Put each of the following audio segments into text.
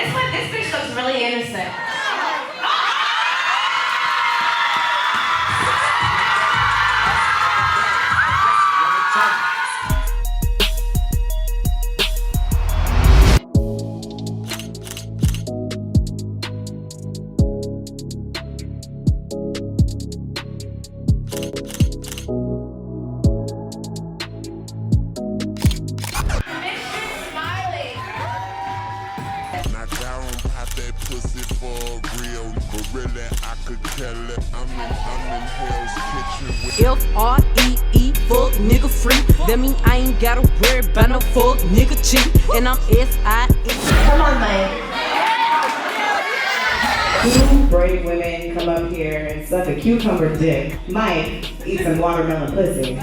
This bitch looks really innocent. F-R-E-E, fuck nigga free. That mean I ain't gotta worry about no fuck nigga cheat. And I'm S-I-S. Come on, Mike. Two brave women come up here and suck a cucumber dick. Mike eats some watermelon pussy.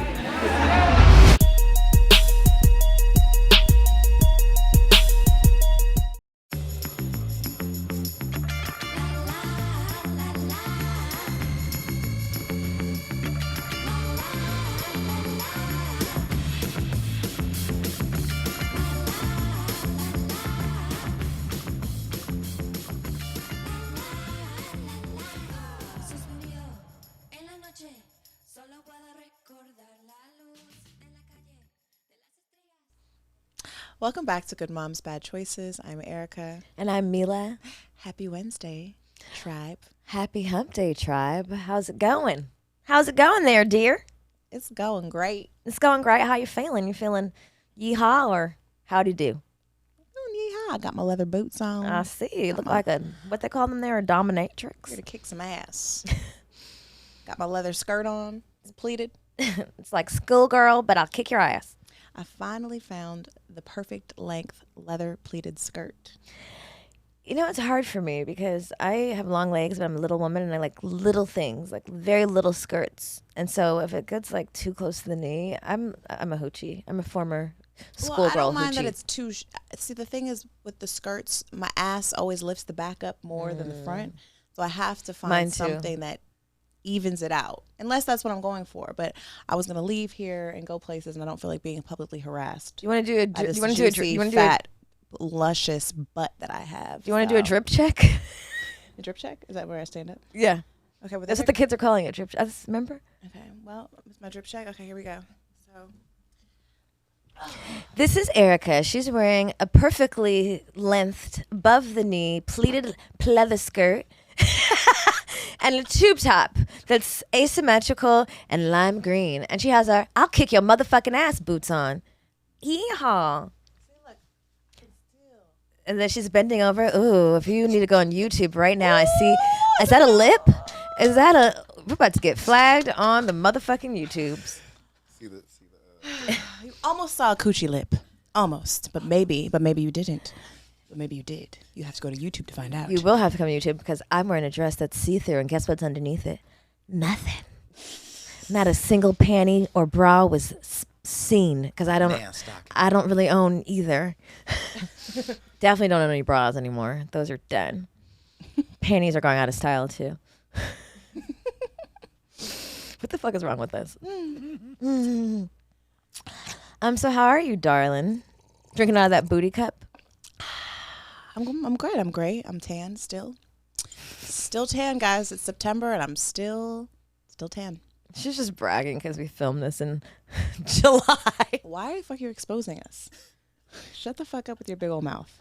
Welcome back to Good Moms, Bad Choices. I'm Erica. And I'm Milah. Happy Wednesday, tribe. Happy Hump Day, tribe. How's it going? How's it going there, dear? It's going great. It's going great. How you feeling? You feeling yeehaw or howdy do? Yeehaw, I got my leather boots on. I see. You look like a, what they call them there, a dominatrix. Here to kick some ass. Got my leather skirt on. It's pleated. It's like schoolgirl, but I'll kick your ass. I finally found the perfect length leather pleated skirt. You know, it's hard for me because I have long legs, but I'm a little woman and I like little things, like very little skirts. And so if it gets like too close to the knee, I'm a hoochie. I'm a former schoolgirl hoochie. I don't mind that it's too. See, the thing is with the skirts, my ass always lifts the back up more than the front. So I have to find something that evens it out, unless that's what I'm going for. But I was gonna leave here and go places, and I don't feel like being publicly harassed. You want to do a fat, luscious butt that I have. Do you want to do a drip check? A drip check? Is that where I stand up? Yeah. Okay. Well, that's what the kids are calling it. Drip. Remember? Okay. Well, it's my drip check. Okay, here we go. So. This is Erica. She's wearing a perfectly lengthed, above the knee, pleated pleather skirt. And a tube top that's asymmetrical and lime green. And she has her I'll kick your motherfucking ass boots on. Yeehaw. And then she's bending over. Ooh, if you need to go on YouTube right now, I see. Is that a lip? Is that a. We're about to get flagged on the motherfucking YouTubes. You almost saw a coochie lip. Almost. But maybe you didn't. But maybe you did. You have to go to YouTube to find out. You will have to come to YouTube because I'm wearing a dress that's see-through, and guess what's underneath it? Nothing. Not a single panty or bra was seen because I don't really own either. Definitely don't own any bras anymore. Those are done. Panties are going out of style too. What the fuck is wrong with this? So how are you, darling? Drinking out of that booty cup? I'm great. I'm tan still. Still tan, guys. It's September and I'm still tan. She's just bragging because we filmed this in July. Why the fuck are you exposing us? Shut the fuck up with your big old mouth.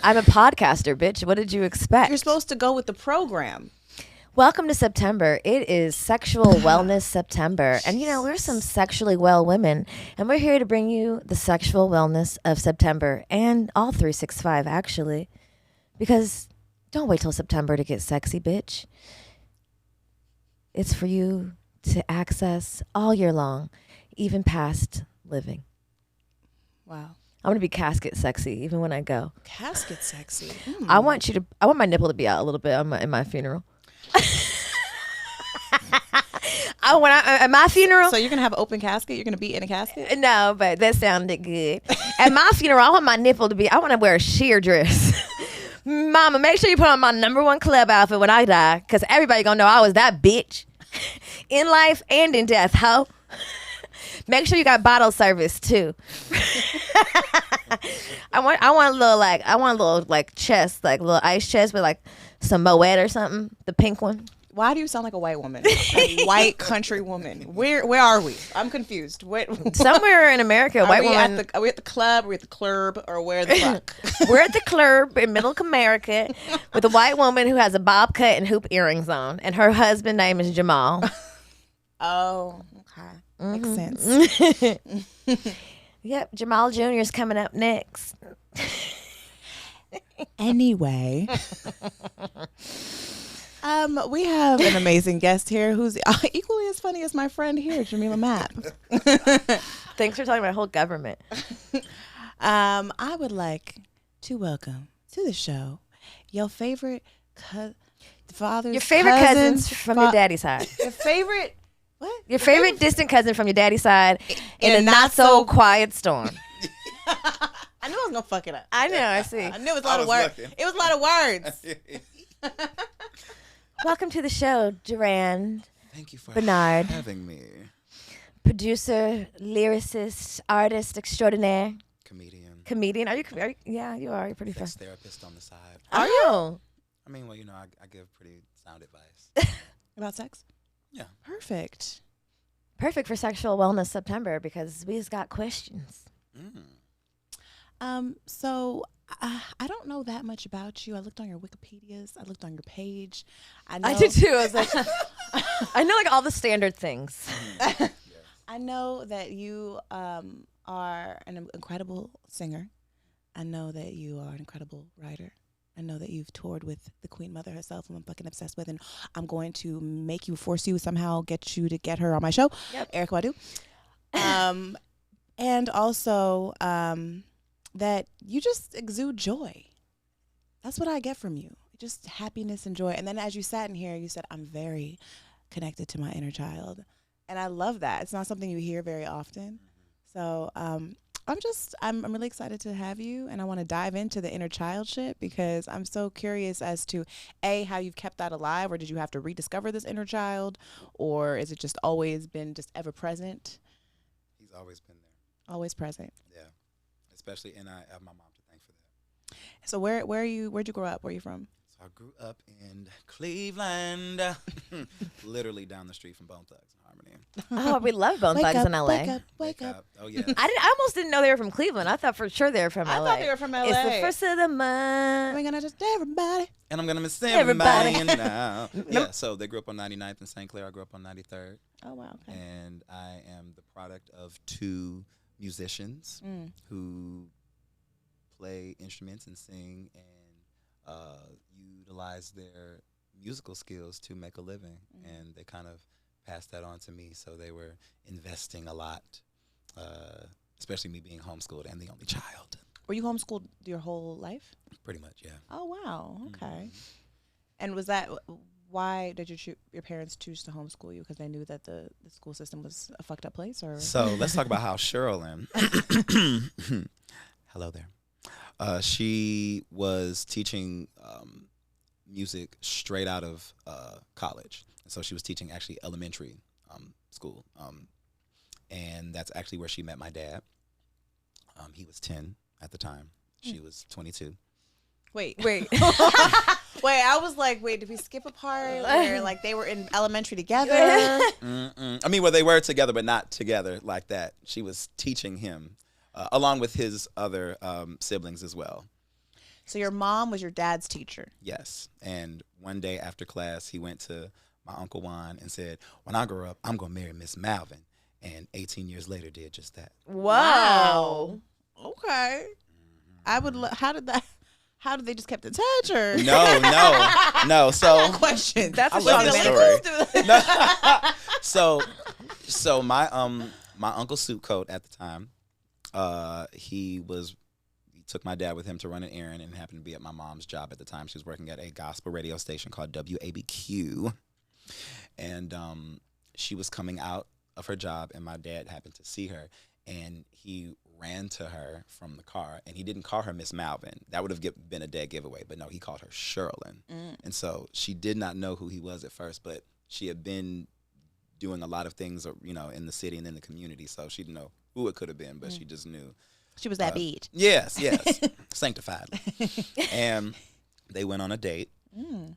I'm a podcaster, bitch. What did you expect? You're supposed to go with the program. Welcome to September. It is Sexual Wellness September. And you know, we're some sexually well women, and we're here to bring you the sexual wellness of September and all 365, actually. Because don't wait till September to get sexy, bitch. It's for you to access all year long, even past living. Wow. I'm going to be casket sexy even when I go. Casket sexy? I want my nipple to be out a little bit in my funeral. At my funeral. So you're gonna have an open casket? You're gonna be in a casket? No, but that sounded good. At my funeral, I want my nipple to be. I want to wear a sheer dress. Mama, make sure you put on my #1 club outfit when I die, because everybody gonna know I was that bitch in life and in death, ho. Make sure you got bottle service too. I want a little chest, like a little ice chest with like some Moet or something. The pink one. Why do you sound like a white woman? A white country woman. Where are we? I'm confused. Somewhere in America, a white woman. Are we at the club? Are we at the club? Or where the fuck? We're at the club in Middle America with a white woman who has a bob cut and hoop earrings on, and her husband name is Jamal. Oh, okay. Makes sense. Yep, Jamal Jr. is coming up next. Anyway. We have an amazing guest here who's equally as funny as my friend here, Jamila Mapp. Thanks for telling my whole government. I would like to welcome to the show your favorite cousins from your daddy's side. Your favorite what? Your favorite distant cousin from your daddy's side in a not so quiet storm. I knew I was gonna fuck it up. I know. I see. I knew it was a lot of words. It was a lot of words. Welcome to the show, Durand. Thank you for Bernarr. having me. Producer, lyricist, artist extraordinaire. Comedian. Are you? Yeah, you are. You're pretty fun. Sex therapist on the side. Are you? I mean, well, I give pretty sound advice. About sex? Yeah. Perfect. Perfect for Sexual Wellness September because we just got questions. So I don't know that much about you. I looked on your Wikipedias. I looked on your page. I did too. I was like, I know like all the standard things. I know that you are an incredible singer. I know that you are an incredible writer. I know that you've toured with the Queen Mother herself, who I'm fucking obsessed with, and I'm going to force you somehow, get you to get her on my show. Yep. Erica Badu. And also that you just exude joy. That's what I get from you. Just happiness and joy. And then as you sat in here, you said, I'm very connected to my inner child. And I love that. It's not something you hear very often. So I'm really excited to have you, and I want to dive into the inner child shit because I'm so curious as to how you've kept that alive, or did you have to rediscover this inner child, or is it just always been just ever present? He's always been there. Always present. Yeah, especially, and I have my mom to thank for that. So where'd you grow up? Where are you from? So I grew up in Cleveland, literally down the street from Bone Thugs and Harmony. Oh, we love Bone Thugs in LA. Wake up. Oh yeah. I almost didn't know they were from Cleveland. I thought for sure they were from LA. I thought they were from LA. It's the first of the month. We're gonna just everybody. And I'm gonna miss everybody now. Yeah. So they grew up on 99th and St. Clair. I grew up on 93rd. Oh wow. Okay. And I am the product of two musicians who play instruments and sing and utilize their musical skills to make a living, and they kind of passed that on to me. So they were investing a lot, especially me being homeschooled and the only child. Were you homeschooled your whole life? Pretty much, yeah. Oh wow. Okay. And was that why did your parents choose to homeschool you? Because they knew that the school system was a fucked up place, or? So let's talk about how Sherilyn. Hello there. She was teaching music straight out of college. So she was teaching actually elementary school. And that's actually where she met my dad. He was 10 at the time. She was 22. Wait. Wait, I was like, wait, did we skip a part where like they were in elementary together? I mean, well, they were together, but not together like that. She was teaching him. Along with his other siblings as well. So your mom was your dad's teacher? Yes. And one day after class, he went to my Uncle Juan and said, when I grow up, I'm going to marry Miss Malvin. And 18 years later did just that. Wow. Okay. I would. How did they just kept in touch, or? No. So question. That's I a love the story. So my Uncle Suitcoat at the time, he took my dad with him to run an errand and happened to be at my mom's job at the time. She was working at a gospel radio station called WABQ. And she was coming out of her job, and my dad happened to see her, and he ran to her from the car, and he didn't call her Miss Malvin. That would have been a dead giveaway, but no, he called her Sherilyn. And so she did not know who he was at first, but she had been doing a lot of things, in the city and in the community. So she didn't know who it could have been, but she just knew. She was that beat. Yes, sanctified. And they went on a date.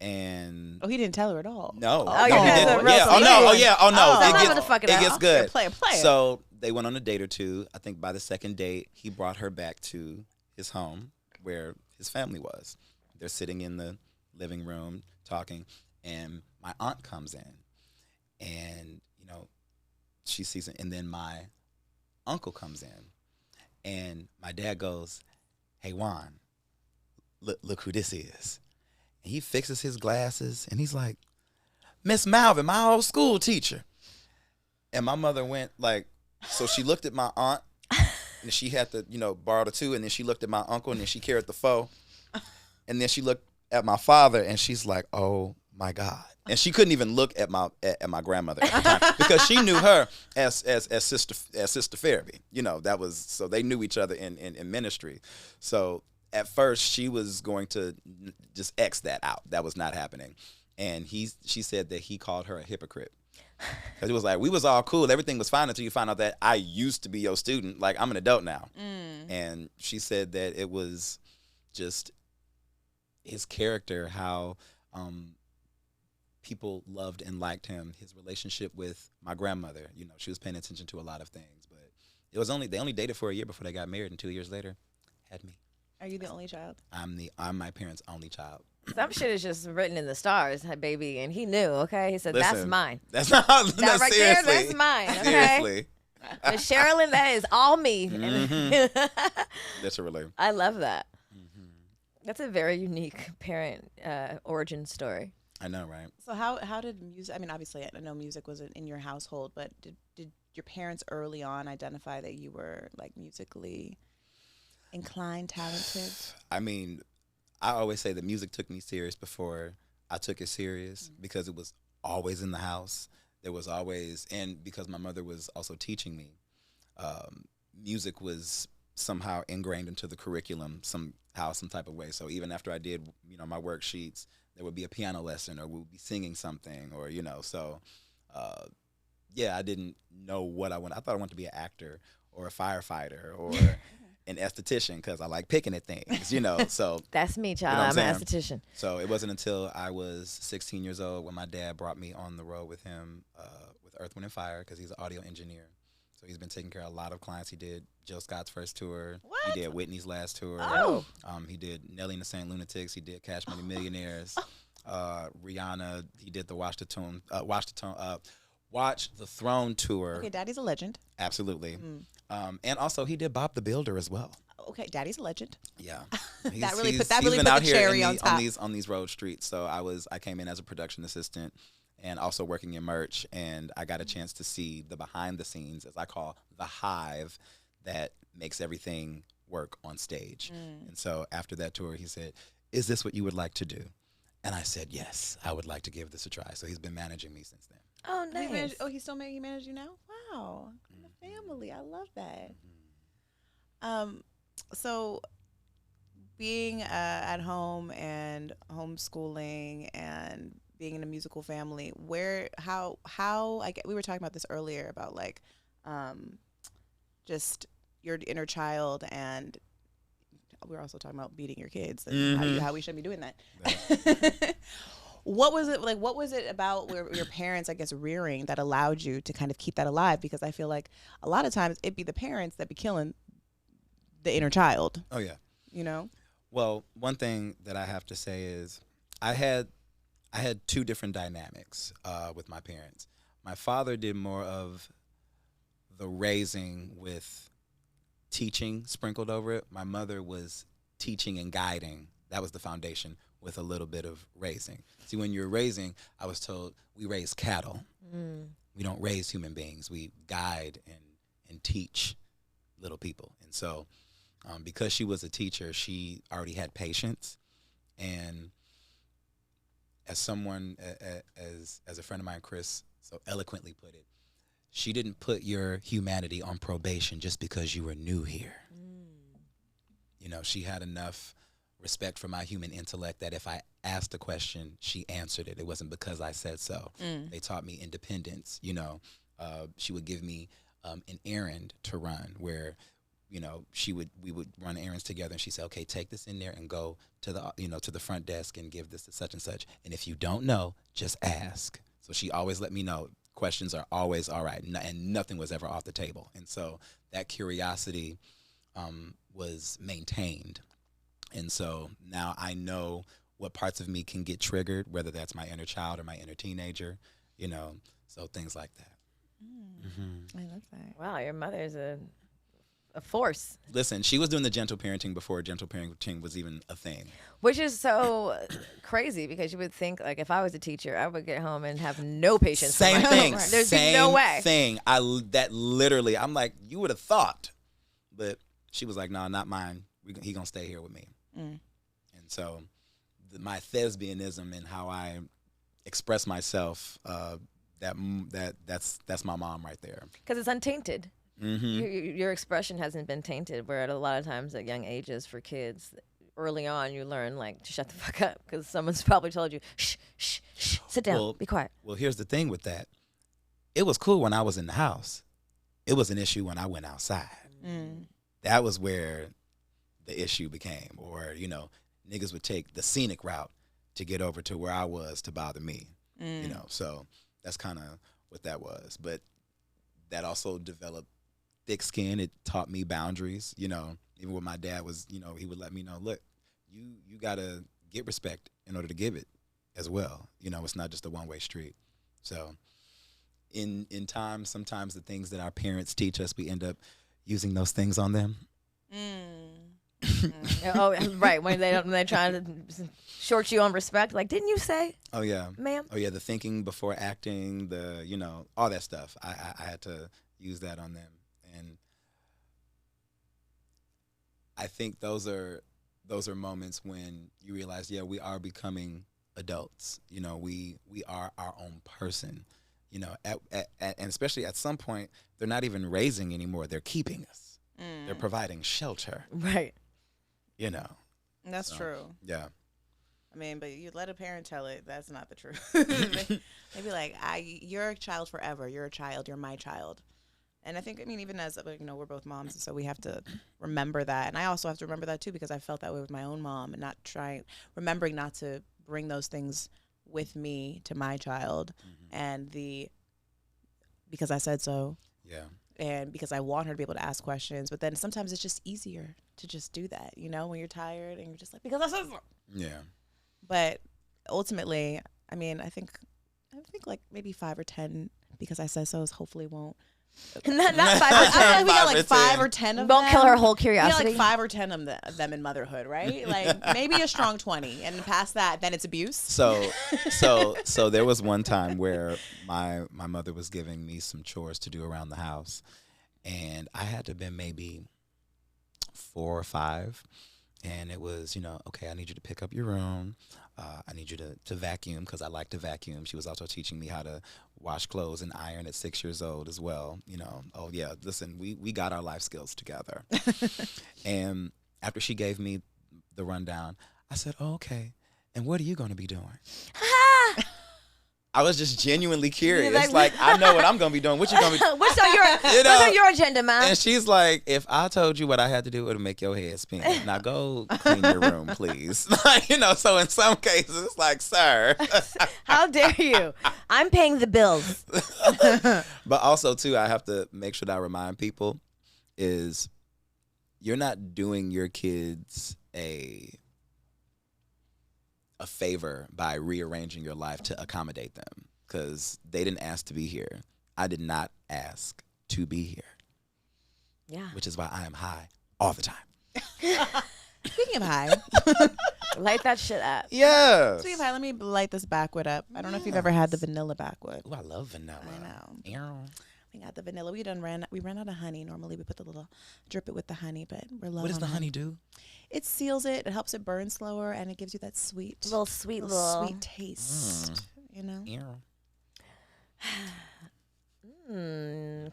And he didn't tell her at all. No. Oh, no, you're he gonna didn't. have a real Yeah. Oh no. Oh yeah. Oh no. So I'm gonna fuck it It gets up. good. Player. So they went on a date or two. I think by the second date, he brought her back to his home where his family was. They're sitting in the living room talking, and my aunt comes in, and she sees it, and then my uncle comes in, and my dad goes, "Hey Juan, look who this is." And he fixes his glasses, and he's like, "Miss Malvin, my old school teacher." And my mother went like, so she looked at my aunt, and she had to, borrow the two, and then she looked at my uncle, and then she carried the foe, and then she looked at my father, and she's like, "Oh my God!" And she couldn't even look at my grandmother at the time because she knew her as sister Fairby. That was, so they knew each other in ministry. So at first she was going to just X that out. That was not happening. And she said that he called her a hypocrite. Because it was like, we was all cool. Everything was fine until you find out that I used to be your student. Like, I'm an adult now. And she said that it was just his character, how people loved and liked him, his relationship with my grandmother. She was paying attention to a lot of things. But they only dated for a year before they got married, and 2 years later, had me. Are you the only child? I'm my parents' only child. Some shit is just written in the stars, baby, and he knew. Okay, he said, Listen, "That's mine. That's not That right there, seriously. that's mine." Okay, Seriously. but Sherilyn, that is all me. Literally. I love that. That's a very unique parent origin story. I know, right? So how did music? I mean, obviously, I know music wasn't in your household, but did your parents early on identify that you were like musically inclined, talented? I mean, I always say that music took me serious before I took it serious because it was always in the house. There was always, and because my mother was also teaching me, music was somehow ingrained into the curriculum somehow, some type of way. So even after I did, my worksheets, there would be a piano lesson, or we would be singing something, or so. I didn't know what I wanted. I thought I wanted to be an actor or a firefighter or an esthetician because I like picking at things, So That's me, child. I'm an esthetician. So it wasn't until I was 16 years old when my dad brought me on the road with him with Earth, Wind, and Fire because he's an audio engineer. So he's been taking care of a lot of clients. He did Jill Scott's first tour. What? He did Whitney's last tour. Oh. He did Nelly and the Saint Lunatics. He did Cash Money Millionaires. Rihanna. He did the Watch the Throne tour. Okay, Daddy's a legend. Absolutely. And also he did Bob the Builder as well. Okay, Daddy's a legend. Yeah. That really He's put the been out here cherry on top. on these road streets. So I came in as a production assistant and also working in merch, and I got a chance to see the behind the scenes, as I call the hive, that makes everything work on stage. And so after that tour, he said, "Is this what you would like to do?" And I said, "Yes, I would like to give this a try." So he's been managing me since then. Oh, nice. He managed you now? Wow. The family. I love that. So being at home and homeschooling and being in a musical family, we were talking about this earlier about like just your inner child, and we were also talking about beating your kids and how we shouldn't be doing that. What was it like? What was it about your parents, I guess, rearing that allowed you to kind of keep that alive? Because I feel like a lot of times it'd be the parents that be killing the inner child. Oh yeah. Well, one thing that I have to say is I had two different dynamics with my parents. My father did more of the raising with teaching sprinkled over it. My mother was teaching and guiding. That was the foundation, with a little bit of raising. See, when you're raising, I was told we raise cattle. We don't raise human beings. We guide and teach little people. And so because she was a teacher, she already had patience. And as someone, as a friend of mine, Chris, so eloquently put it, she didn't put your humanity on probation just because you were new here. She had enough respect for my human intellect, that if I asked a question, she answered it. It wasn't because I said so. They taught me independence. You know, she would give me an errand to run where, you know, we would run errands together, and she said, okay, take this in there and go to the, you know, to the front desk and give this to such and such. And if you don't know, just ask. So she always let me know questions are always all right, and nothing was ever off the table. And so that curiosity was maintained. And so now I know what parts of me can get triggered, whether that's my inner child or my inner teenager, you know, so things like that. I love that. Wow, your mother is a force. Listen, she was doing the gentle parenting before gentle parenting was even a thing. Which is so crazy, because you would think, like, if I was a teacher, I would get home and have no patience. Same thing. There's no way. Thing. That literally, I'm like, you would have thought. But she was like, no, not mine. He going to stay here with me. And so my thespianism and how I express myself, that's my mom right there. Because it's untainted. Your expression hasn't been tainted, where at a lot of times at young ages for kids, early on you learn, like, to shut the fuck up, because someone's probably told you, shh, shh, shh, sit down, be quiet. Well, here's the thing with that. It was cool when I was in the house. It was an issue when I went outside. That was where the issue became. Or, you know, niggas would take the scenic route to get over to where I was to bother me. You know, so that's kind of what that was. But that also developed thick skin. It taught me boundaries, you know. Even when my dad was, you know, he would let me know, look, you got to get respect in order to give it as well. You know, it's not just a one-way street. So in time, sometimes the things that our parents teach us, we end up using those things on them. Oh, right. When they're trying to short you on respect, like, didn't you say? Oh yeah, ma'am. Oh yeah, the thinking before acting, the, you know, all that stuff. I had to use that on them, and I think those are moments when you realize, yeah, we are becoming adults. You know, we are our own person. You know, and especially at some point, they're not even raising anymore; they're keeping us. They're providing shelter. Right. You know. That's true. Yeah. I mean, but you let a parent tell it, that's not the truth. They'd be like, you're a child forever. You're a child. You're my child. And I think, I mean, even as, you know, we're both moms, so we have to remember that. And I also have to remember that, too, because I felt that way with my own mom, and remembering not to bring those things with me to my child. And because I said so. Yeah. And because I want her to be able to ask questions. But then sometimes it's just easier to just do that, you know, when you're tired and you're just like, because I said so. Yeah. But ultimately, I mean, I think like maybe 5 or 10 because I said so's hopefully won't. not 5 or 10. I feel like we got like 5 or 10 of them. Won't kill her whole curiosity. We got like 5 or 10 of them in motherhood, right? Like maybe a strong 20, and past that, then it's abuse. So there was one time where my mother was giving me some chores to do around the house, and I had to have been maybe 4 or 5, and it was, you know, okay, I need you to pick up your room. I need you to vacuum, because I like to vacuum. She was also teaching me how to wash clothes and iron at 6 years old as well. You know, oh yeah, listen, we got our life skills together. And after she gave me the rundown, I said, oh, okay, and what are you going to be doing? I was just genuinely curious. Like, I know what I'm going to be doing. What you going to be doing? What's on your agenda, man? And she's like, if I told you what I had to do, it would make your head spin. Now go clean your room, please. You know, so in some cases, it's like, sir. How dare you? I'm paying the bills. But also, too, I have to make sure that I remind people is you're not doing your kids a favor by rearranging your life to accommodate them, because they didn't ask to be here. I did not ask to be here. Yeah. Which is why I am high all the time. Speaking of high. Light that shit up. Yeah. Speaking of high, let me light this backwood up. I don't know if you've ever had the vanilla backwood. Oh, I love vanilla. I know. We got the vanilla. We ran out of honey. Normally we put the little drip it with the honey, but we're low. What does the honey do? It seals it. It helps it burn slower, and it gives you that sweet taste. You know.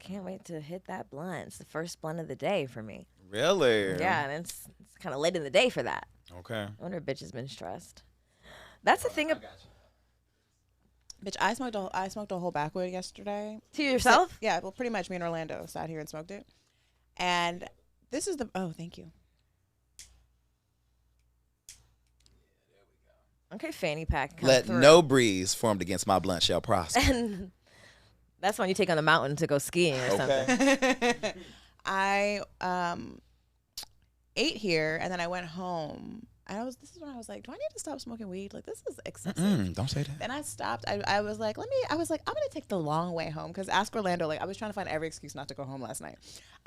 Can't wait to hit that blunt. It's the first blunt of the day for me. Really? Yeah, and it's kind of late in the day for that. Okay. I wonder if bitch has been stressed. That's the thing. Bitch, I smoked a whole backwood yesterday. To yourself? Yeah, well, pretty much me and Orlando sat here and smoked it. And this is thank you. Okay, fanny pack. Let no breeze formed against my blunt shall prosper. And that's when you take on the mountain to go skiing or something. I ate here and then I went home. And this is when I was like, do I need to stop smoking weed? Like, this is excessive. Don't say that. Then I stopped. I was like, I'm going to take the long way home. Because ask Orlando, like, I was trying to find every excuse not to go home last night.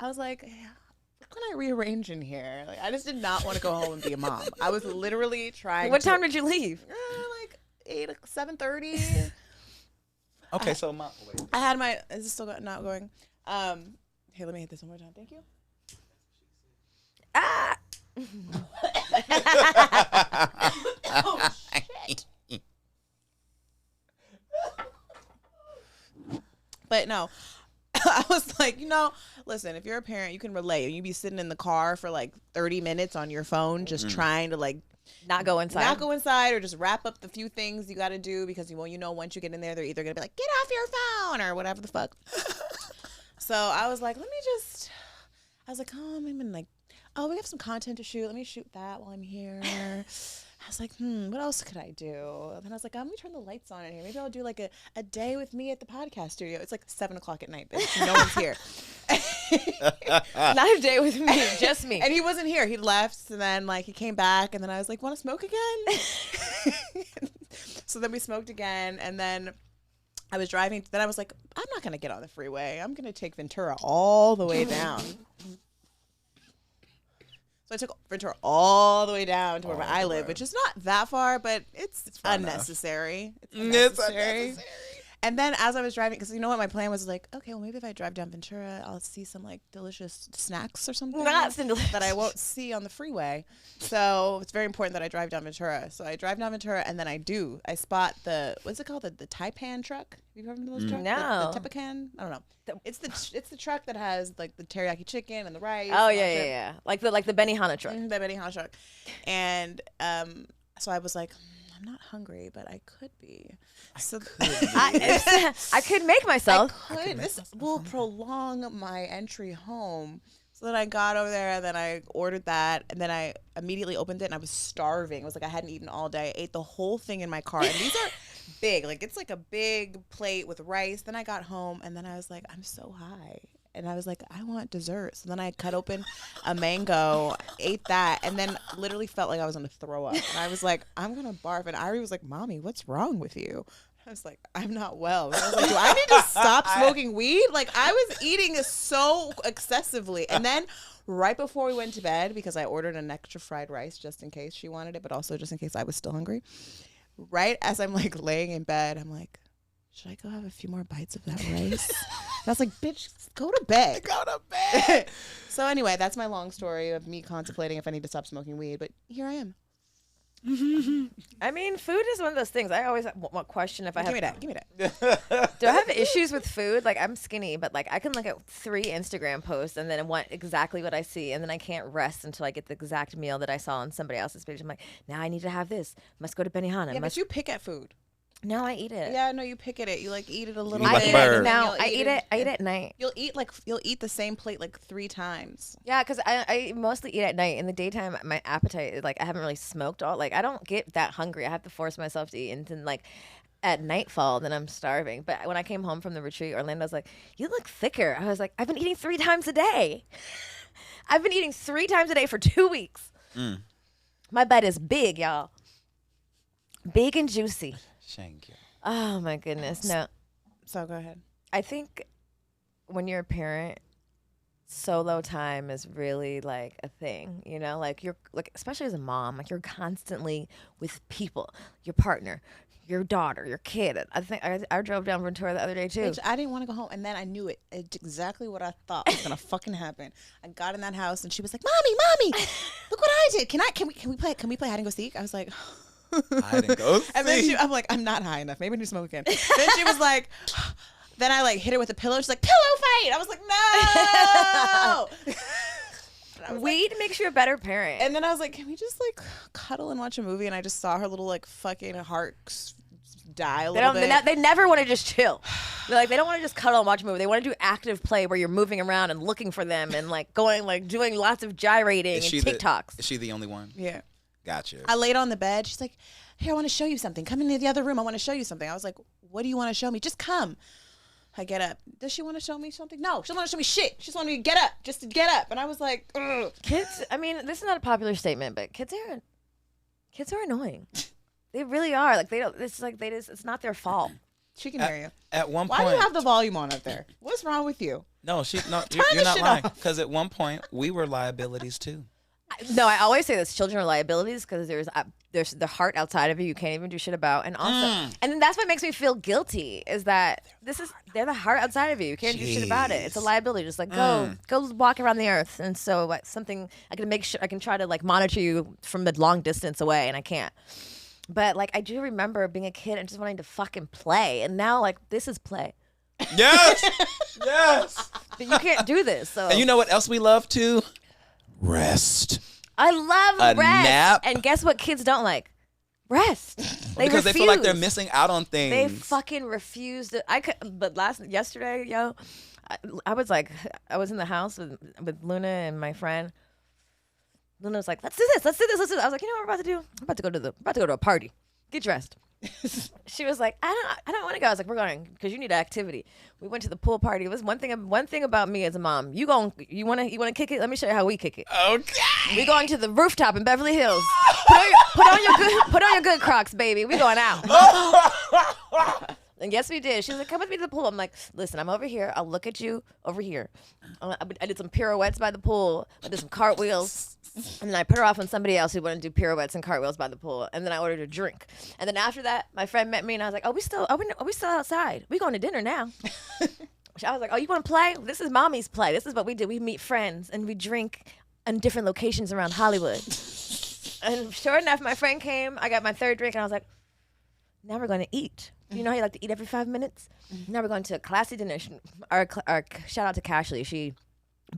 I was like, what can I rearrange in here? Like, I just did not want to go home and be a mom. I was literally trying What time did you leave? Like 7:30. Okay, so wait. I had my, is this still not going? Here, let me hit this one more time. Thank you. Ah! Oh, shit. But no, I was like, listen, if you're a parent, you can relate. You be sitting in the car for like 30 minutes on your phone, just trying to like Not go inside, or just wrap up the few things you got to do because once you get in there, they're either gonna be like, get off your phone or whatever the fuck. So I was like, oh, we have some content to shoot. Let me shoot that while I'm here. I was like, what else could I do? And then I was like, let me turn the lights on in here. Maybe I'll do like a day with me at the podcast studio. It's like 7:00 at night, bitch. No one's here. Not a day with me, just me. And he wasn't here. He left, and then like he came back, and then I was like, want to smoke again? So then we smoked again, and then I was driving. Then I was like, I'm not gonna get on the freeway. I'm gonna take Ventura all the way down. So I took Ventura all the way down to where I live, which is not that far, but it's unnecessary. It's unnecessary. And then as I was driving, because you know what, my plan was like, okay, well maybe if I drive down Ventura, I'll see some like delicious snacks or something that I won't see on the freeway. So it's very important that I drive down Ventura. So I drive down Ventura, and then I spot what's it called, the Taipan truck? Have you heard of those trucks? No. The Tepecan? I don't know. It's the truck that has like the teriyaki chicken and the rice. Oh yeah. Like the Benihana truck. The Benihana truck. And so I was like, I'm not hungry, but I could be. I could make myself. This will prolong my entry home. So then I got over there, and then I ordered that, and then I immediately opened it, and I was starving. It was like I hadn't eaten all day. I ate the whole thing in my car, and these are big. Like, it's like a big plate with rice. Then I got home, and then I was like, I'm so high. And I was like, I want dessert. So then I cut open a mango, ate that, and then literally felt like I was going to throw up. And I was like, I'm going to barf. And Ari was like, Mommy, what's wrong with you? I was like, I'm not well. And I was like, do I need to stop smoking weed? Like, I was eating so excessively. And then right before we went to bed, because I ordered an extra fried rice just in case she wanted it, but also just in case I was still hungry. Right as I'm like laying in bed, I'm like, should I go have a few more bites of that rice? And I was like, bitch, go to bed. Go to bed. So anyway, that's my long story of me contemplating if I need to stop smoking weed. But here I am. I mean, food is one of those things. I always want question if I have. Give me that. Do I have issues with food? Like, I'm skinny, but like I can look at 3 Instagram posts and then want exactly what I see, and then I can't rest until I get the exact meal that I saw on somebody else's page. I'm like, now I need to have this. Must go to Benihana. Yeah, but you pick at food. No, I eat it. Yeah, no, you pick at it. You like eat it a little Like bit. a bird. Now I eat it. I eat at night. You'll eat the same plate like 3 times. Yeah, because I mostly eat at night. In the daytime, my appetite is like I haven't really smoked all. Like I don't get that hungry. I have to force myself to eat, and then like at nightfall, then I'm starving. But when I came home from the retreat, Orlando's like, "You look thicker." I was like, "I've been eating 3 times a day. I've been eating 3 times a day for 2 weeks. My bed is big, y'all. Big and juicy." Thank you. Oh my goodness, no. So go ahead. I think when you're a parent, solo time is really like a thing, you know, like you're like, especially as a mom, like you're constantly with people, your partner, your daughter, your kid. I think I drove down Ventura the other day too. Bitch, I didn't want to go home, and then I knew it. It's exactly what I thought was gonna fucking happen. I got in that house, and she was like, "Mommy, look what I did. Can we play hide and go seek?" I was like, I didn't go see. And then I'm like, I'm not high enough. Maybe I need to smoke again. Then she was like, then I like hit her with a pillow. She's like, pillow fight. I was like, no. Weed makes you a better parent. And then I was like, can we just like cuddle and watch a movie? And I just saw her little like fucking heart die a little bit. They never want to just chill. They're like, they don't want to just cuddle and watch a movie. They want to do active play where you're moving around and looking for them and like doing lots of gyrating and TikToks. Is she the only one? Yeah. Gotcha. I laid on the bed. She's like, here, I want to show you something. Come into the other room. I want to show you something. I was like, what do you want to show me? Just come. I get up. Does she want to show me something? No, she doesn't want to show me shit. She just wanted me to get up, just to get up. And I was like, ugh. Kids, I mean, this is not a popular statement, but kids are annoying. They really are. Like it's not their fault. She can hear you. At one point, why do you have the volume on up there? What's wrong with you? No, you're not lying. Because at one point we were liabilities too. No, I always say this: children are liabilities because there's the heart outside of you can't even do shit about, and also, and that's what makes me feel guilty is that they're the heart outside of you. You can't do shit about it. It's a liability. Just like go walk around the earth, and so like, something I can make sure I can try to like monitor you from a long distance away, and I can't. But like I do remember being a kid and just wanting to fucking play, and now like this is play. Yes, yes. But you can't do this. So and you know what else we love too? Rest. I love a rest. Nap. And guess what kids don't like? Rest. Because they feel like they're missing out on things. They fucking refuse to. But yesterday, I was like, I was in the house with Luna and my friend. Luna was like, let's do this. I was like, you know what we're about to do? I'm about to go to a party. Get dressed. She was like, I don't want to go. I was like, we're going because you need activity. We went to the pool party. It was one thing about me as a mom. You want to kick it? Let me show you how we kick it. Okay. We going to the rooftop in Beverly Hills. Put on your good Crocs, baby. We going out. And yes, we did. She was like, come with me to the pool. I'm like, listen, I'm over here. I'll look at you over here. I did some pirouettes by the pool. I did some cartwheels. And then I put her off on somebody else who wanted to do pirouettes and cartwheels by the pool. And then I ordered a drink. And then after that, my friend met me and I was like, are we still outside? We going to dinner now. I was like, oh, you want to play? This is mommy's play. This is what we do. We meet friends and we drink in different locations around Hollywood. And sure enough, my friend came. I got my third drink and I was like, now we're going to eat. You know how you like to eat every 5 minutes? Now we're going to a classy dinner. Our shout out to Cashley. She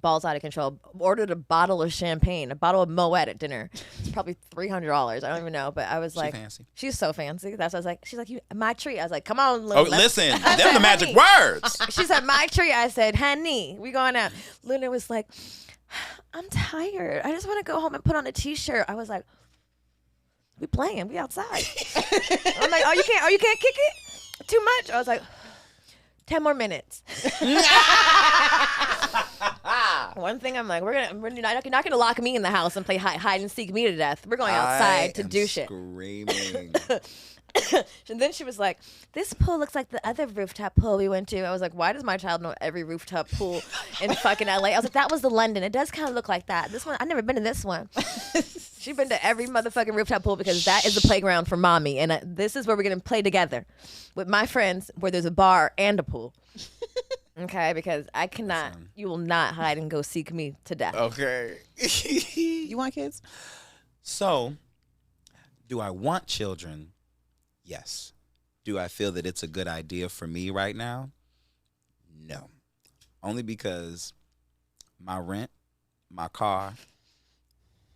balls out of control. Ordered a bottle of champagne, a bottle of Moet at dinner. It's probably $300. I don't even know. But I was like, fancy. She's so fancy. That's what I was like. She's like, my treat. I was like, come on, Luna. Oh, listen, them the magic words. She said, my treat. I said, honey, we going out. Luna was like, I'm tired. I just want to go home and put on a t-shirt. I was like, we playing. We outside. I'm like, oh, you can't kick it? Too much? I was like, 10 more minutes. One thing I'm like, we're not gonna lock me in the house and play hide and seek me to death. We're going outside to do shit. Screaming. And then she was like, this pool looks like the other rooftop pool we went to. I was like, why does my child know every rooftop pool in fucking LA? I was like, that was the London. It does kind of look like that. This one, I've never been to this one. She's been to every motherfucking rooftop pool because that is the playground for mommy. And this is where we're going to play together with my friends where there's a bar and a pool. Okay, because you will not hide and go seek me to death. Okay. You want kids? So, do I want children? Yes. Do I feel that it's a good idea for me right now? No. Only because my rent, my car,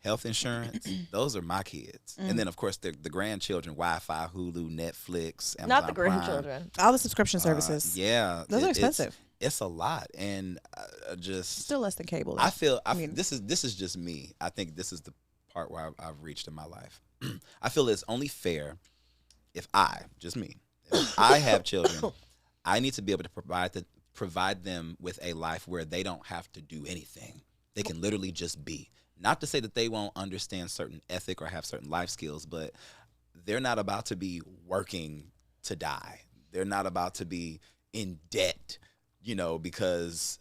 health insurance, those are my kids. And then, of course, the grandchildren, Wi-Fi, Hulu, Netflix, Amazon Not the Prime. grandchildren. All the subscription services. Yeah. Those are expensive. It's a lot. And still less than cable. I mean, this is just me. I think this is the part where I've reached in my life. I feel it's only fair if I have children, I need to be able to provide them with a life where they don't have to do anything. They can literally just be. Not to say that they won't understand certain ethic or have certain life skills, but they're not about to be working to die. They're not about to be in debt, because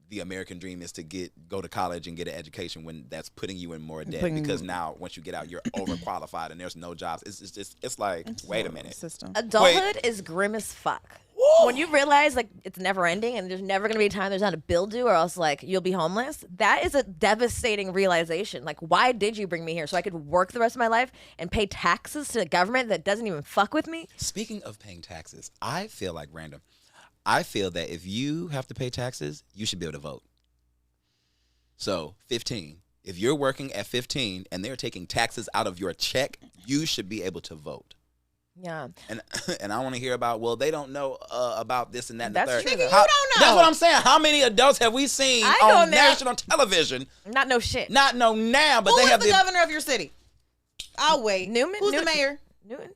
the American dream is to go to college and get an education when that's putting you in more debt because now once you get out you're overqualified and there's no jobs. It's like wait a minute. System. Adulthood is grim as fuck. Woo! When you realize like it's never ending and there's never gonna be a time there's not a bill due or else like you'll be homeless, that is a devastating realization. Like, why did you bring me here? So I could work the rest of my life and pay taxes to the government that doesn't even fuck with me? Speaking of paying taxes, I feel that if you have to pay taxes, you should be able to vote. So 15, If you're working at 15 and they're taking taxes out of your check, you should be able to vote. Yeah. And I want to hear about, well, they don't know about this and that and That's the third. true, Nigga, you don't know. That's what I'm saying. How many adults have we seen on national television? Not no shit. Not know now, but Who they is have the governor of your city? I'll wait. Newman? Who's the Newman? mayor? Newton?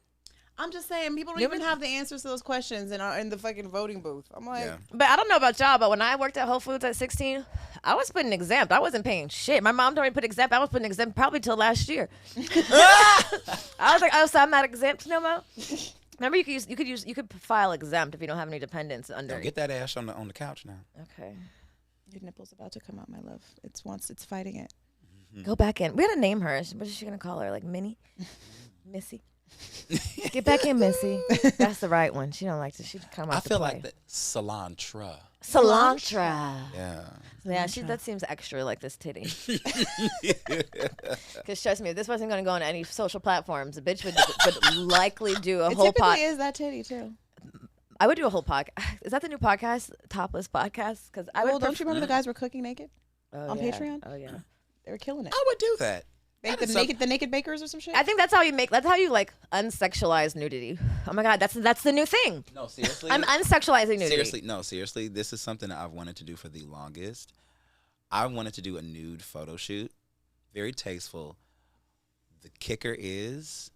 I'm just saying, people don't even have the answers to those questions in the fucking voting booth. I'm like, Yeah. But I don't know about y'all, but when I worked at Whole Foods at 16, I was putting exempt. I wasn't paying shit. My mom told me to put exempt. I was putting exempt probably till last year. I was like, oh, so I'm not exempt no more? Remember, you could file exempt if you don't have any dependents under. Don't get that ass on the couch now. Okay. your nipple's about to come out, my love. It's fighting it. Go back in. We had to name her. What is she gonna call her? Like Minnie? Missy? Get back in, Missy. That's the right one. She don't like to. She come out. I feel play. like that cilantro. Cilantro. Yeah. Yeah, that seems extra like this titty. Because trust me, if this wasn't going to go on any social platforms, a bitch would likely do a whole typically is that titty too. I would do a whole podcast. Is that the new podcast, Topless Podcast? Because don't you remember the guys were cooking naked on yeah. Patreon? Oh yeah, they were killing it. I would do that. The naked bakers or some shit. I think that's how you like unsexualize nudity. Oh my god, that's the new thing. No, seriously. I'm unsexualizing nudity. Seriously. This is something that I've wanted to do for the longest. I wanted to do a nude photo shoot, very tasteful. The kicker is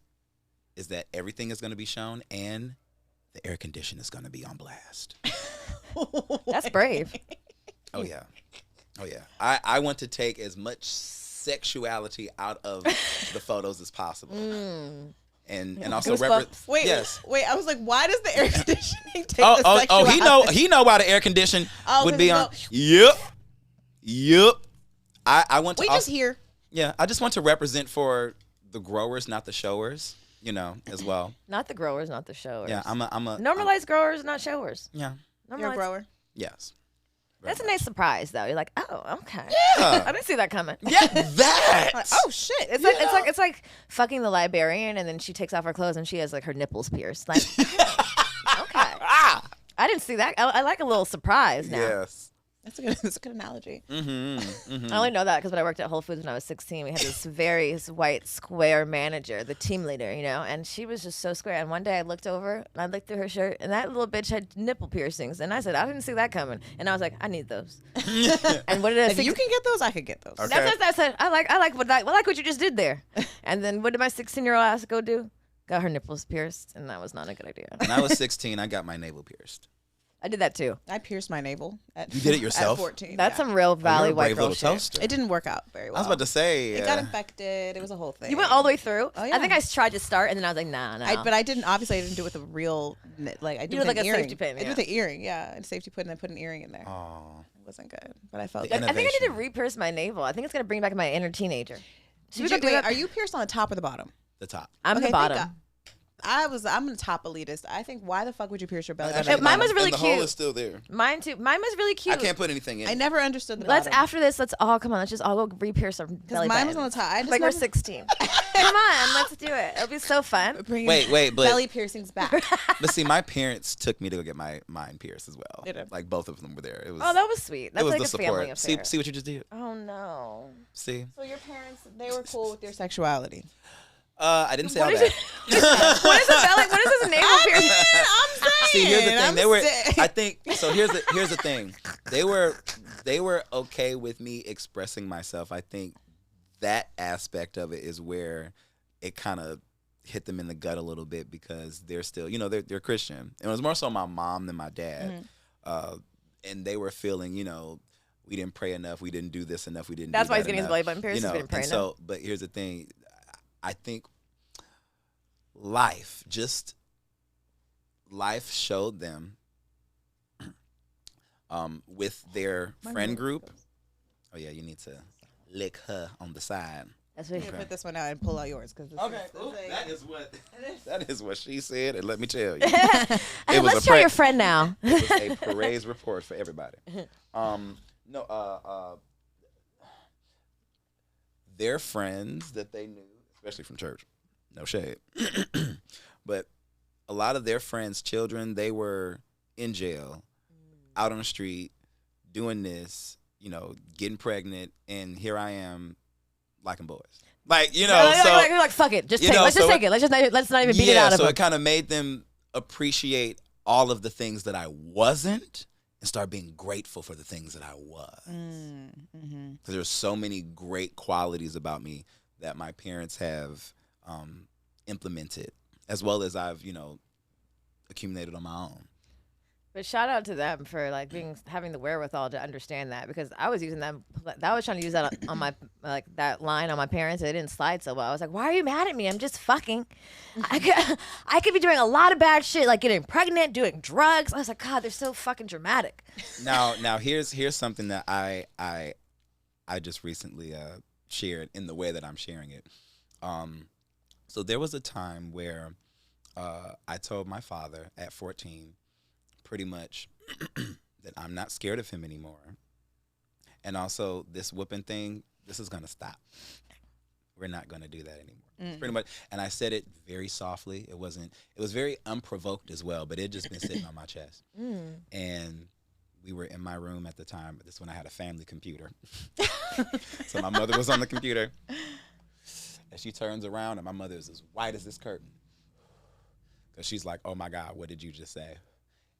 that everything is going to be shown and the air condition is going to be on blast. That's brave. Oh yeah. I want to take as much sexuality out of the photos as possible. And also Wait, yes. Wait, I was like, why does the air conditioning take the sexuality? he know why the air condition would be on. Yep. I want to. We just hear. Yeah, I just want to represent for the growers, not the showers. As well. Not the growers, not the showers. Yeah, I'm a normalize growers, not showers. Yeah. You're a grower. Yes. That's a nice surprise, though. You're like, oh, okay. Yeah. I didn't see that coming. Yeah, that. Like, oh shit! It's like fucking the librarian, and then she takes off her clothes and she has like her nipples pierced. Like, okay. I didn't see that. I like a little surprise now. Yes. That's a good analogy. I only know that because when I worked at Whole Foods when I was 16, we had this very white square manager, the team leader, and she was just so square. And one day I looked over and I looked through her shirt, and that little bitch had nipple piercings. And I said, I didn't see that coming. And I was like, I need those. And what did I If you can get those, I could get those. Okay. That's what I said. I like what you just did there. And then what did my 16-year-old ass go do? Got her nipples pierced, and that was not a good idea. When I was 16, I got my navel pierced. I did that too. I pierced my navel. You did it yourself? At 14. That's some real Valley You're a white brave girl little shit. toaster. It didn't work out very well. I was about to say. It got infected. It was a whole thing. You went all the way through? Oh, yeah. I think I tried to start, and then I was like, nah. But I didn't. Obviously, I didn't do it with a real. I did You with did like an a earring. safety pin, I did yeah. with an earring. Yeah, and safety pin, and I put an earring in there. Oh. It wasn't good, but I felt The good. I think I need to Innovation. re-pierce my navel. I think it's going to bring back my inner teenager. Are you pierced on the top or the bottom? The top. I'm Okay, the bottom. thank God. I'm a top elitist. I think why the fuck would you pierce your belly button? Actually, mine was really and the cute. hole is still there. Mine too. Mine was really cute. I can't put anything in. I never understood the Let's bottom. after this. Let's all come on. Let's just all go re-pierce our belly mine was buttons. on the top. I just like we're never- 16. Come on, let's do it. It'll be so fun. Bringing Wait, but belly piercings back. but see, my parents took me to go get mine pierced as well. Did it? Like both of them were there. It was. Oh, that was sweet. That's it was like the a support. family affair. See what you just did. Oh no. See. So your parents, they were cool with your sexuality. I didn't say all that. What is a belly? What is this navel piercing? I'm saying. See, here's the thing. I'm They were. saying. I think so. Here's the thing. They were okay with me expressing myself. I think that aspect of it is where it kind of hit them in the gut a little bit because they're still, they're Christian. And it was more so my mom than my dad, and they were feeling, we didn't pray enough, we didn't do this enough, we didn't. That's do why that he's getting his enough. belly button pierced. He's been praying And so, but here's the thing. I think life showed them with their friend group. Oh yeah, you need to lick her on the side. That's what You put this one out and pull out yours because that is what she said, and let me tell you, let's try your friend now. it was a praise report for everybody. Their friends that they knew, especially from church, no shade, but a lot of their friends' children, they were in jail, out on the street, doing this, getting pregnant, and here I am liking boys. Like, so like fuck it, just take. Let's just take it. Let's not even beat it out of them. them. So it kind of made them appreciate all of the things that I wasn't, and start being grateful for the things that I was. Because there's so many great qualities about me that my parents have implemented, as well as I've accumulated on my own. But shout out to them for like having the wherewithal to understand that, because I was using that. I was trying to use that on my that line on my parents. It didn't slide so well. I was like, "Why are you mad at me? I'm just fucking. I could be doing a lot of bad shit, like getting pregnant, doing drugs." I was like, "God, they're so fucking dramatic." Now here's something that I just recently shared in the way that I'm sharing it. So there was a time where I told my father at 14. Pretty much that I'm not scared of him anymore. And also this whooping thing, this is going to stop. We're not going to do that anymore. Pretty much. And I said it very softly. It was very unprovoked as well, but it just been sitting on my chest. And we were in my room at the time. This is when I had a family computer. So my mother was on the computer. And she turns around and my mother is as white as this curtain. Because she's like, "Oh my God, what did you just say?"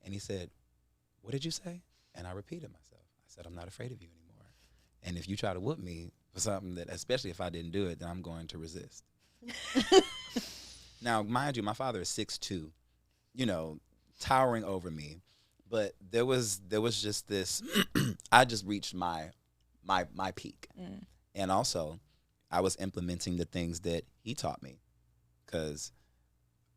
And he said, "What did you say?" And I repeated myself. I said, "I'm not afraid of you anymore. And if you try to whoop me for something that, especially if I didn't do it, then I'm going to resist." Now, mind you, my father is 6'2", towering over me. But there was just this, I just reached my peak. And also, I was implementing the things that he taught me. Because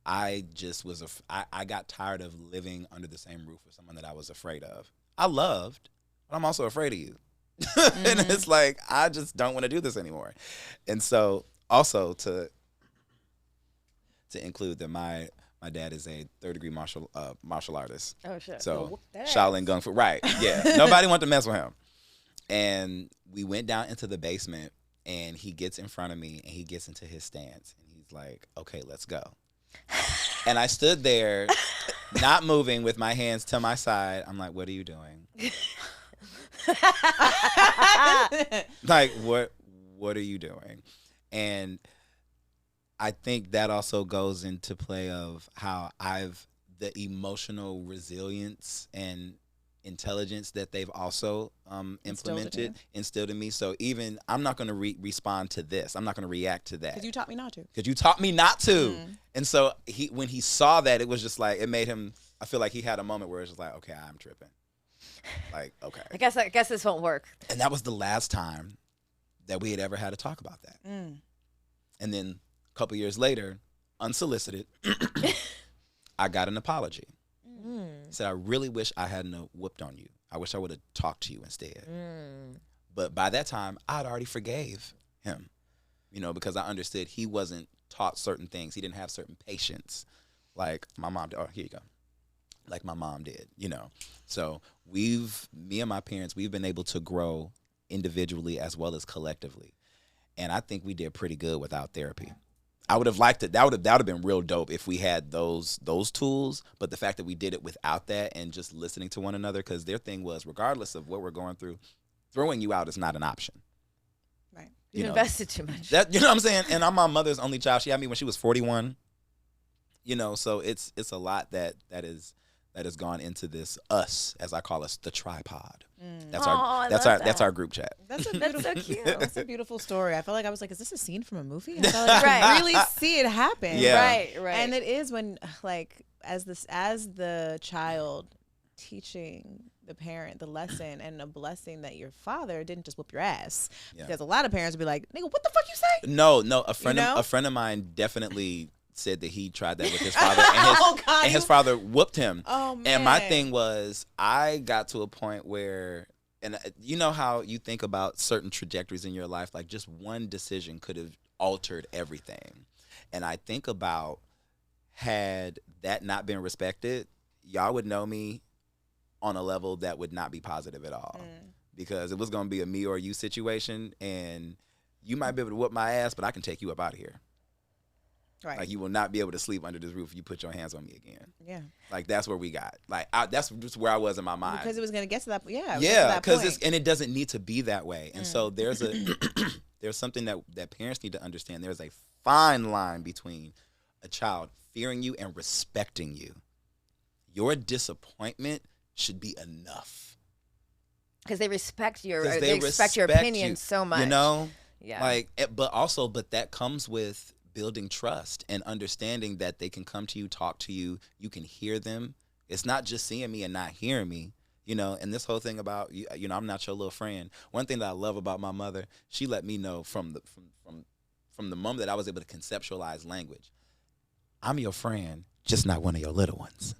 I just I got tired of living under the same roof with someone that I was afraid of. I loved, but I'm also afraid of you. And it's like, I just don't want to do this anymore. And so also to include that my dad is a third-degree martial artist. Oh, shit. So Shaolin Kung Fu. Right, yeah. Nobody wanted to mess with him. And we went down into the basement, and he gets in front of me, and he gets into his stance. And he's like, "Okay, let's go." And I stood there, not moving, with my hands to my side. I'm like, "What are you doing?" Like, what are you doing? And I think that also goes into play of how the emotional resilience and intelligence that they've also instilled in me. So even I'm not going to respond to this. I'm not going to react to that. Because you taught me not to. Because you taught me not to. And so when he saw that, it was just like, it made him, I feel like he had a moment where it's just like, okay, I'm tripping. Like, okay. I guess this won't work. And that was the last time that we had ever had to talk about that. And then a couple years later, unsolicited, I got an apology. Said, "I really wish I hadn't whooped on you. I wish I would have talked to you instead." But by that time, I'd already forgave him, because I understood he wasn't taught certain things. He didn't have certain patience like my mom did. Oh, here you go. Like my mom did, So me and my parents, we've been able to grow individually as well as collectively. And I think we did pretty good without therapy. I would have liked it. That would have been real dope if we had those tools. But the fact that we did it without that and just listening to one another, because their thing was, regardless of what we're going through, throwing you out is not an option. Right. You invested too much. That, you know what I'm saying? And I'm my mother's only child. She had me when she was 41. So it's a lot that has gone into this, us, as I call us, the tripod. That's our group chat. That's so cute. That's a beautiful story. I felt like I was like, is this a scene from a movie? I felt like I really see it happen. Yeah. Right. And it is when, like, as the child teaching the parent the lesson and a blessing that your father didn't just whoop your ass. Yeah. Because a lot of parents would be like, "Nigga, what the fuck you say?" No. A friend of mine definitely said that he tried that with his father, and his father whooped him. Oh, man. And my thing was, I got to a point where, and you know how you think about certain trajectories in your life, like just one decision could have altered everything. And I think about, had that not been respected, y'all would know me on a level that would not be positive at all. Because it was going to be a me or you situation, and you might be able to whoop my ass, but I can take you up out of here. Right. Like, you will not be able to sleep under this roof if you put your hands on me again. Yeah. Like, that's where we got. Like, that's just where I was in my mind. Because it was going to get to that. Yeah, because it doesn't need to be that way. And so there's there's something that parents need to understand. There's a fine line between a child fearing you and respecting you. Your disappointment should be enough. Because they respect they respect your opinion so much. You know? Yeah. But that comes with building trust and understanding that they can come to you, talk to you, you can hear them. It's not just seeing me and not hearing me, you know. And this whole thing about you know, I'm not your little friend. One thing that I love about my mother, she let me know from the moment that I was able to conceptualize language. I'm your friend, just not one of your little ones.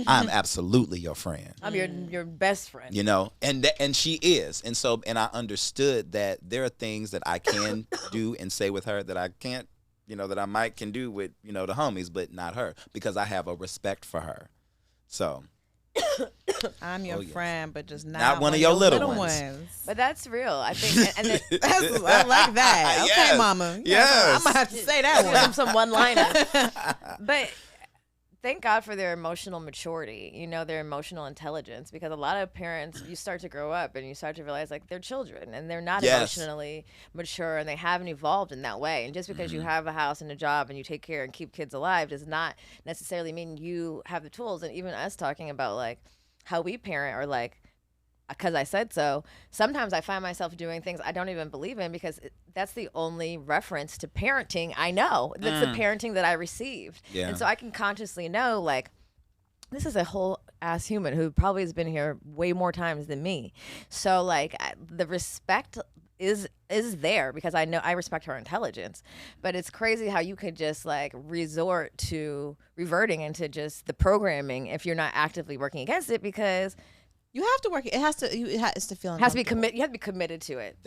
I'm absolutely your friend. I'm your best friend. You know, and she is. And I understood that there are things that I can do and say with her that I can't, you know, that I can do with, you know, the homies, but not her, because I have a respect for her. So I'm your friend, but just not one of your little ones. But that's real. I think, I like that. Okay, Yes. mama. Yes. I'm gonna have to say that one. some one-liners. But thank God for their emotional maturity, you know, their emotional intelligence, because a lot of parents, you start to grow up and you start to realize like they're children and they're not emotionally mature and they haven't evolved in that way. And just because you have a house and a job and you take care and keep kids alive does not necessarily mean you have the tools. And even us talking about like how we parent, or like, because I said so, sometimes I find myself doing things I don't even believe in, because that's the only reference to parenting I know. That's the parenting that I received. Yeah. And so I can consciously know, like, this is a whole ass human who probably has been here way more times than me. So like the respect is there, because I know I respect her intelligence. But it's crazy how you could just like resort to reverting into just the programming if you're not actively working against it, because you have to work. It has to feel. It has to be You have to be committed to it.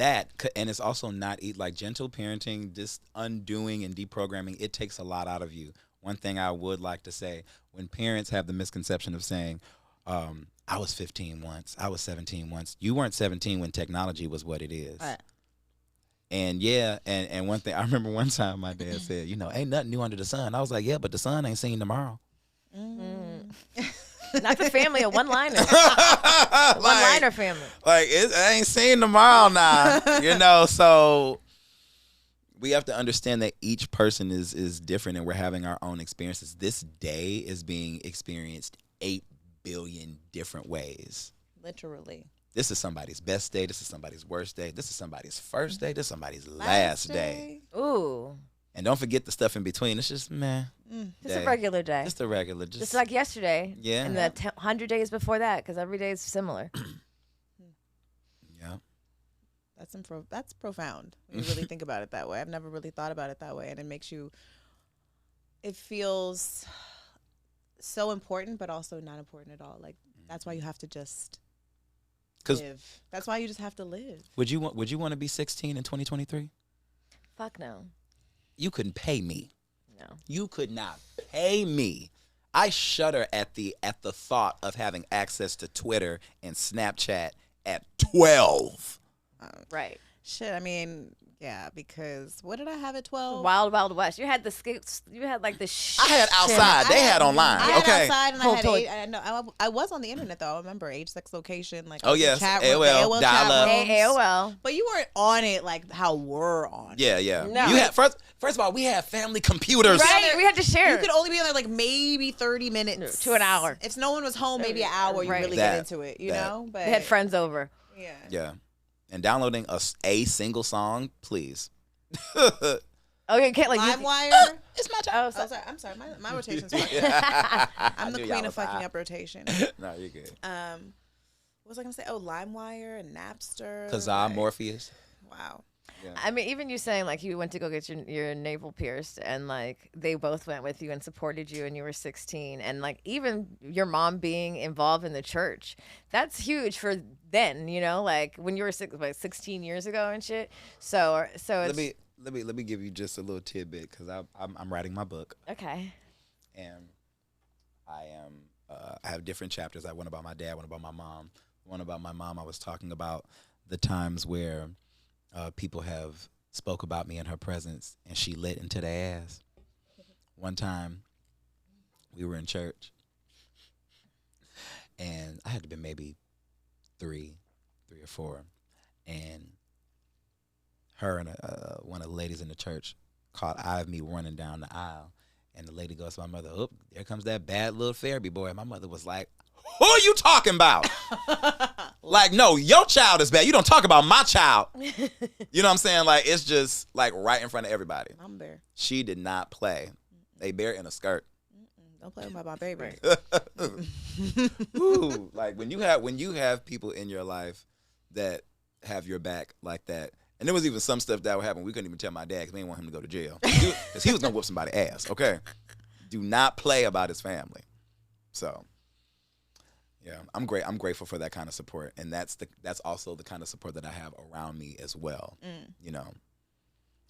And it's also not like gentle parenting, just undoing and deprogramming. It takes a lot out of you. One thing I would like to say, when parents have the misconception of saying, I was 15 once, I was 17 once. You weren't 17 when technology was what it is. Right. And and one thing, I remember one time my dad said, you know, ain't nothing new under the sun. I was like, yeah, but the sun ain't seen tomorrow. Not the family, a one-liner. One-liner family. Like, I ain't seen tomorrow now, you know, so we have to understand that each person is different and we're having our own experiences. This day is being experienced 8 billion different ways. Literally. This is somebody's best day. This is somebody's worst day. This is somebody's first day. This is somebody's last day. Ooh. And don't forget the stuff in between. It's just, Just a regular day. Just a regular. Just like yesterday. Yeah. And the 100 days before that, because every day is similar. Yeah. That's profound when you really think about it that way. I've never really thought about it that way. And it feels so important, but also not important at all. Like, that's why you have to just live. That's why you just have to live. Would you want to be 16 in 2023? Fuck no. You couldn't pay me. No. You could not pay me. I shudder at the thought of having access to Twitter and Snapchat at 12. Right. Shit, I mean, yeah, because what did I have at 12? Wild Wild West. You had the skates. You had like the I had outside. They had online. I had Okay. outside and I had Totally. I was on the internet though. I remember age, sex, location, like Oh, yes. chat AOL, AOL dial chat up. rooms. AOL. But you weren't on it like how we're on it. Yeah. No. You had first of all, we had family computers. Right. We had to share. You could only be on there like maybe 30 minutes to an hour. If no one was home, maybe an hour. You Right. really get into it, you know. But They had friends over. Yeah. Yeah. And downloading a single song, please. Okay, can't like LimeWire. It's my time. Oh, sorry. I'm sorry. My rotation's fucking. I'm the queen of fucking up rotation. No, you're good. What was I gonna say? Oh, LimeWire and Napster. Kazaa, Morpheus. Wow. Yeah. I mean, even you saying like you went to go get your navel pierced, and like they both went with you and supported you, and you were 16, and like even your mom being involved in the church, that's huge for then, you know, like when you were 16 years ago and shit. So it's Let me give you just a little tidbit because I'm writing my book okay. and I have different chapters. I one about my dad, one about my mom. One about my mom, I was talking about the times where people have spoke about me in her presence and she lit into their ass. One time we were in church and I had to be maybe three or four, and her and one of the ladies in the church caught eye of me running down the aisle. And the lady goes to my mother, "Oop, there comes that bad little Fairby boy." And my mother was like, "Who are you talking about?" Like, no, your child is bad. You don't talk about my child. You know what I'm saying? Like, it's just like right in front of everybody. I'm Bear. She did not play. A bear in a skirt. Don't play with my baby. Ooh, like when you have people in your life that have your back like that. And there was even some stuff that would happen. We couldn't even tell my dad because we didn't want him to go to jail. Because he was going to whoop somebody's ass, okay? Do not play about his family. So, yeah, I'm grateful for that kind of support. And that's also the kind of support that I have around me as well, you know.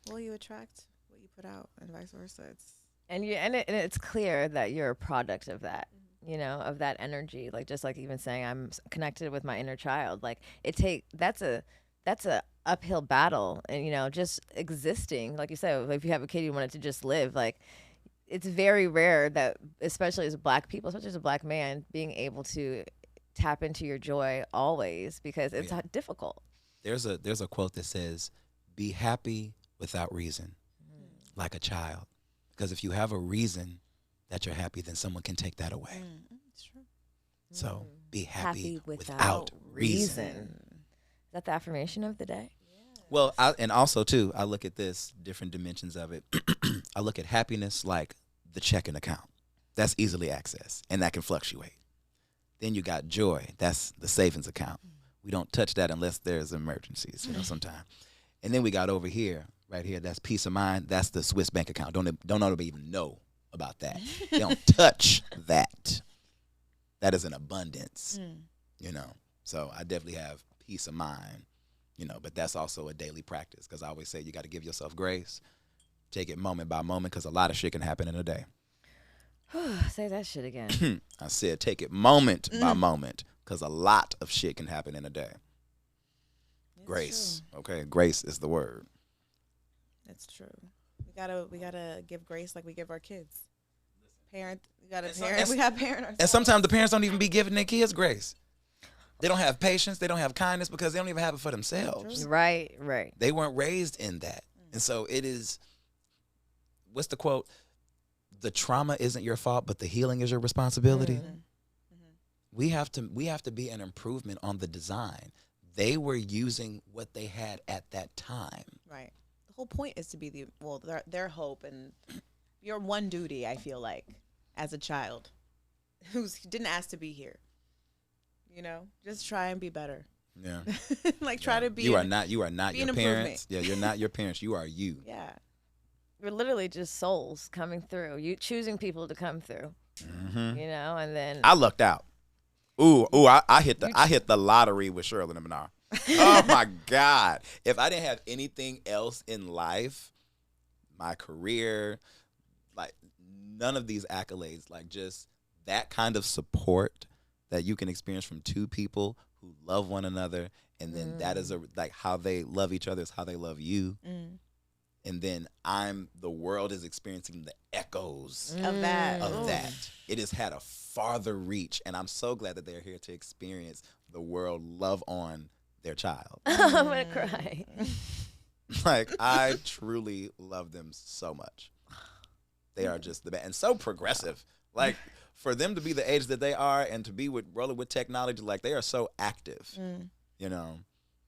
Well, you attract what you put out and vice versa. And it's clear that you're a product of that, you know, of that energy. Like, just like even saying I'm connected with my inner child. Like, that's a uphill battle. And, you know, just existing, like you said, if you have a kid, you want it to just live. Like, it's very rare that, especially as Black people, especially as a Black man, being able to tap into your joy always, because it's difficult. There's a quote that says, "Be happy without reason, like a child." Because if you have a reason that you're happy, then someone can take that away. It's true. So be happy without reason. Is that the affirmation of the day? Well, and also, too, I look at this, different dimensions of it. I look at happiness like the checking account. That's easily accessed, and that can fluctuate. Then you got joy. That's the savings account. We don't touch that unless there's emergencies, you know, sometimes. And then we got over here, right here, that's peace of mind. That's the Swiss bank account. Don't nobody even know about that. They don't touch that. That is an abundance, you know. So I definitely have peace of mind, you know, but that's also a daily practice, because I always say you got to give yourself grace. Take it moment by moment, because a lot of shit can happen in a day. Say that shit again. I said take it moment by moment, because a lot of shit can happen in a day. It's Grace. true. Okay, grace is the word. That's true. We gotta give grace like we give our kids. We gotta parent ourselves. And sometimes the parents don't even be giving their kids grace. They don't have patience. They don't have kindness, because they don't even have it for themselves. Right. They weren't raised in that. And so it is, what's the quote? The trauma isn't your fault, but the healing is your responsibility. We have to be an improvement on the design. They were using what they had at that time. Right. The whole point is to be their hope and your one duty, I feel like, as a child who didn't ask to be here. You know, just try and be better. Yeah. Try to be. You are not your an parents. Yeah, you're not your parents. You are you. Yeah. We're literally just souls coming through. You choosing people to come through. You know, and then I lucked out. I hit the lottery with Shirley and Bernarr. Oh my God. If I didn't have anything else in life, my career, like none of these accolades, like just that kind of support that you can experience from two people who love one another, and then that is like how they love each other is how they love you. And then the world is experiencing the echoes Of that. It has had a farther reach, and I'm so glad that they're here to experience the world love on their child. I'm gonna cry. Like, I truly love them so much. They are just the best, and so progressive. Like, for them to be the age that they are and to be rolling with technology, like they are so active, you know.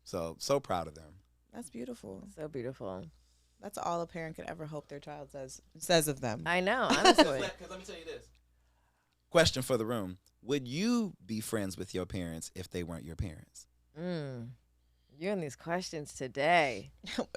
So proud of them. That's beautiful. So beautiful. That's all a parent could ever hope their child says of them. I know, honestly. Because let me tell you this. Question for the room. Would you be friends with your parents if they weren't your parents? You're in these questions today.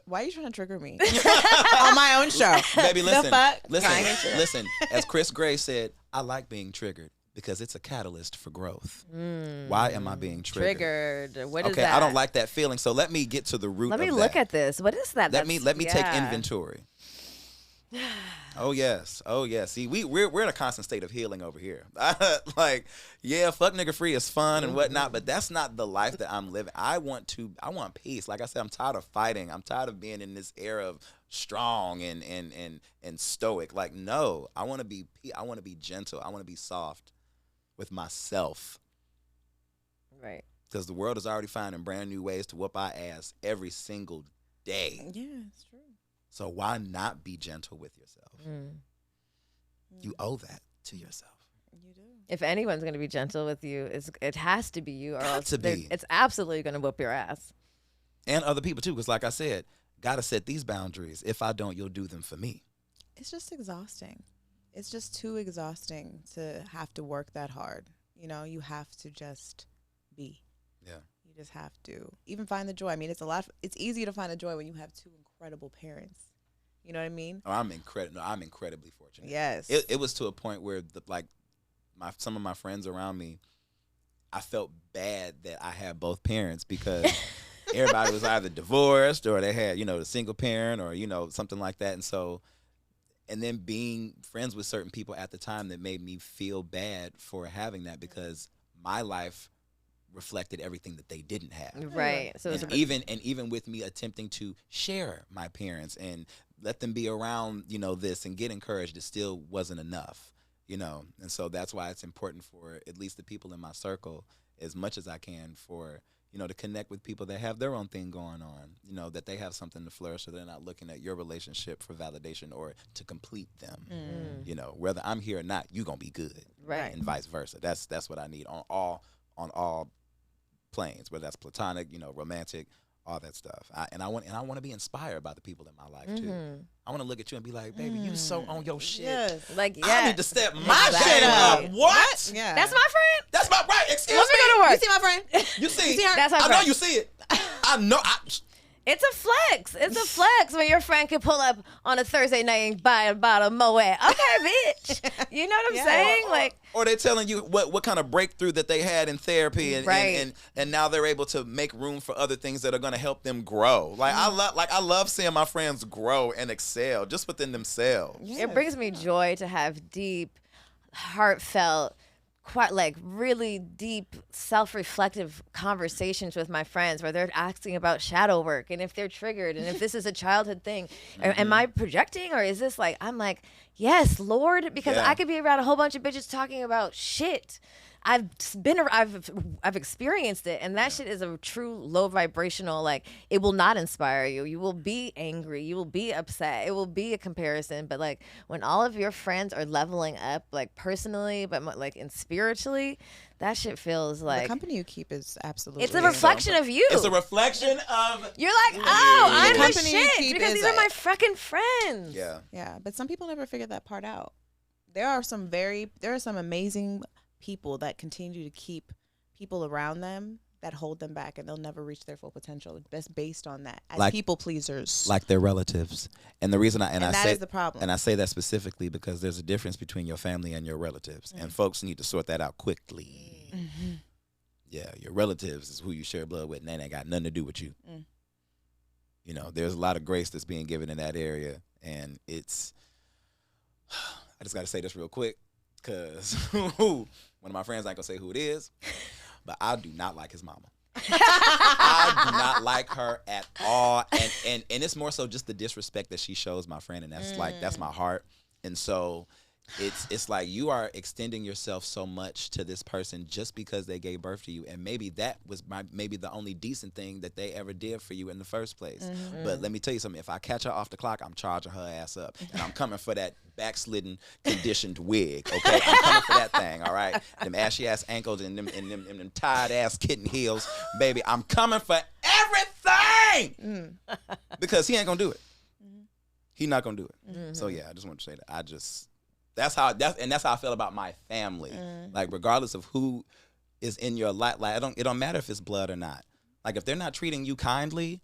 Why are you trying to trigger me on my own show? Baby, listen. The fuck? Listen. As Chris Gray said, I like being triggered because it's a catalyst for growth. Why am I being triggered? What is okay, that? I don't like that feeling. So let me get to the root of that. Let me look at this. What is that? Let me take inventory. Oh yes. See, we're in a constant state of healing over here. Like, yeah, fuck nigga free is fun and whatnot, but that's not the life that I'm living. I want peace. Like I said, I'm tired of fighting. I'm tired of being in this era of strong and stoic. Like, no, I want to be gentle. I want to be soft with myself. Right. Because the world is already finding brand new ways to whoop our ass every single day. Yeah, it's true. So why not be gentle with yourself? You owe that to yourself. You do. If anyone's going to be gentle with you, it has to be you, or else to be. it's absolutely going to whoop your ass. And other people too, because like I said, gotta set these boundaries. If I don't, you'll do them for me. It's just exhausting. It's just too exhausting to have to work that hard. You know, you have to just be. Yeah. You just have to even find the joy. I mean, it's easy to find the joy when you have two incredible parents. You know what I mean? Oh, I'm incredibly fortunate. Yes. It was to a point where some of my friends around me, I felt bad that I had both parents because everybody was either divorced or they had, the single parent or, something like that. And then being friends with certain people at the time that made me feel bad for having that because my life reflected everything that they didn't have. Right. So even with me attempting to share my parents and let them be around, this and get encouraged, it still wasn't enough, And so that's why it's important for at least the people in my circle, as much as I can, for to connect with people that have their own thing going on, that they have something to flourish, so they're not looking at your relationship for validation or to complete them. Whether I'm here or not, you're going to be good. Right. And vice versa. That's what I need on all planes, whether that's platonic, romantic, all that stuff. I want to be inspired by the people in my life too. I want to look at you and be like, baby, you so on your shit. Yes. I need to step my shit up. What? Yeah. That's my friend. That's my right. Excuse Let me go to work. You see my friend? You see her? That's my I know friend. you see it. I know. It's a flex. It's a flex when your friend can pull up on a Thursday night and buy a bottle of Moet. Okay, bitch. You know what I'm saying? Or they're telling you what kind of breakthrough that they had in therapy, and now they're able to make room for other things that are going to help them grow. I love seeing my friends grow and excel just within themselves. Yes. It brings me joy to have deep, heartfelt, quite really deep, self-reflective conversations with my friends where they're asking about shadow work and if they're triggered and if this is a childhood thing. Am I projecting, or is this I'm yes, Lord, because I could be around a whole bunch of bitches talking about shit. I've experienced it, and that shit is a true low vibrational. It will not inspire you. You will be angry. You will be upset. It will be a comparison. But when all of your friends are leveling up, personally, but and spiritually, that shit feels the company you keep is absolutely. It's a reflection of you. It's a reflection of. You're I'm the company you shit keep because is these are my fucking friends. Yeah. Yeah, but some people never figured that part out. There are some amazing people that continue to keep people around them that hold them back, and they'll never reach their full potential. That's based on that as people pleasers, like their relatives. And the reason I say is the problem. And I say that specifically because there's a difference between your family and your relatives, and folks need to sort that out quickly. Yeah, your relatives is who you share blood with, and they ain't got nothing to do with you. There's a lot of grace that's being given in that area, and it's. I just got to say this real quick. Because one of my friends, I ain't going to say who it is, but I do not like his mama. I do not like her at all. And it's more so just the disrespect that she shows my friend. And that's my heart. And so it's like you are extending yourself so much to this person just because they gave birth to you. And maybe that was maybe the only decent thing that they ever did for you in the first place. But let me tell you something. If I catch her off the clock, I'm charging her ass up. And I'm coming for that backslidden, conditioned wig, okay? I'm coming for that thing, all right? Them ashy-ass ankles and them tired-ass kitten heels. Baby, I'm coming for everything! Because he ain't gonna do it. He not gonna do it. So, yeah, I just want to say that. That's how I feel about my family. Regardless of who is in your life, it don't matter if it's blood or not. If they're not treating you kindly,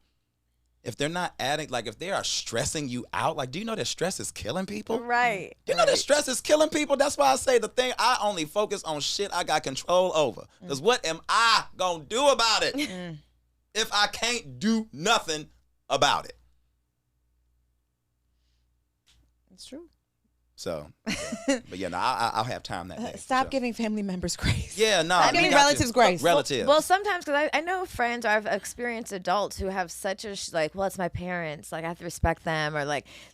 if they're not adding, if they are stressing you out, do you know that stress is killing people? Right. Do you know that stress is killing people? That's why I say the thing, I only focus on shit I got control over. Because what am I gonna do about it if I can't do nothing about it? It's true. So, but I'll have time that day. Stop giving family members grace. Yeah, no. Stop giving relatives grace. Relatives. Well, sometimes, because I know friends, or I've experienced adults who have such a well, it's my parents. I have to respect them, or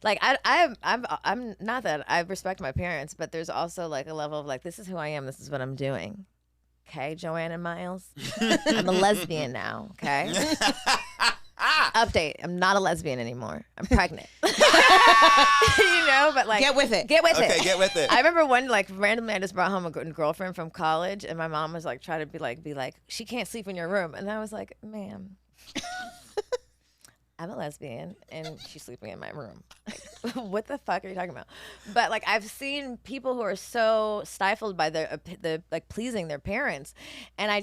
I'm not that I respect my parents, but there's also a level of this is who I am. This is what I'm doing. Okay, Joanne and Miles, I'm a lesbian now. Okay. Update. I'm not a lesbian anymore. I'm pregnant. But like, Get with it. Get with it. Okay, get with it. I remember one like randomly I just brought home a girlfriend from college, and my mom was like trying to be like, she can't sleep in your room, and I was like, ma'am, I'm a lesbian and she's sleeping in my room. Like, what the fuck are you talking about? But like, I've seen people who are so stifled by the like pleasing their parents, and I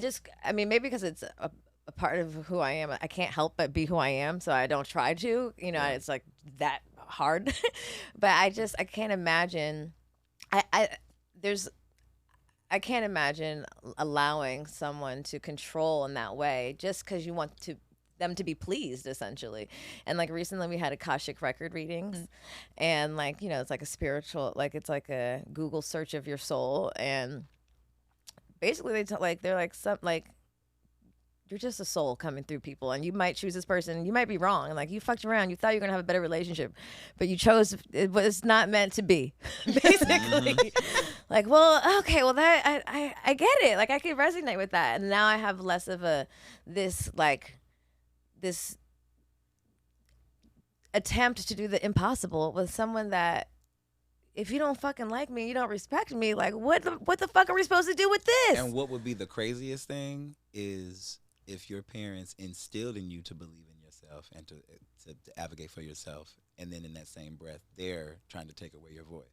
mean, maybe because it's a part of who I am. I can't help but be who I am, so I don't try to. It's like that hard. But I can't imagine. I can't imagine allowing someone to control in that way just because you want them to be pleased, essentially. And like recently we had Akashic record readings, and like it's like a spiritual, like it's like a Google search of your soul, and basically they're like some like you're just a soul coming through people, and you might choose this person, you might be wrong, and like you fucked around, you thought you were gonna have a better relationship, but you chose it was not meant to be. Basically. Like, well, okay, well that I get it, like I can resonate with that, and now I have less of this attempt to do the impossible with someone that, if you don't fucking like me, you don't respect me, like what the fuck are we supposed to do with this? And what would be the craziest thing is if your parents instilled in you to believe in yourself and to advocate for yourself, and then in that same breath they're trying to take away your voice.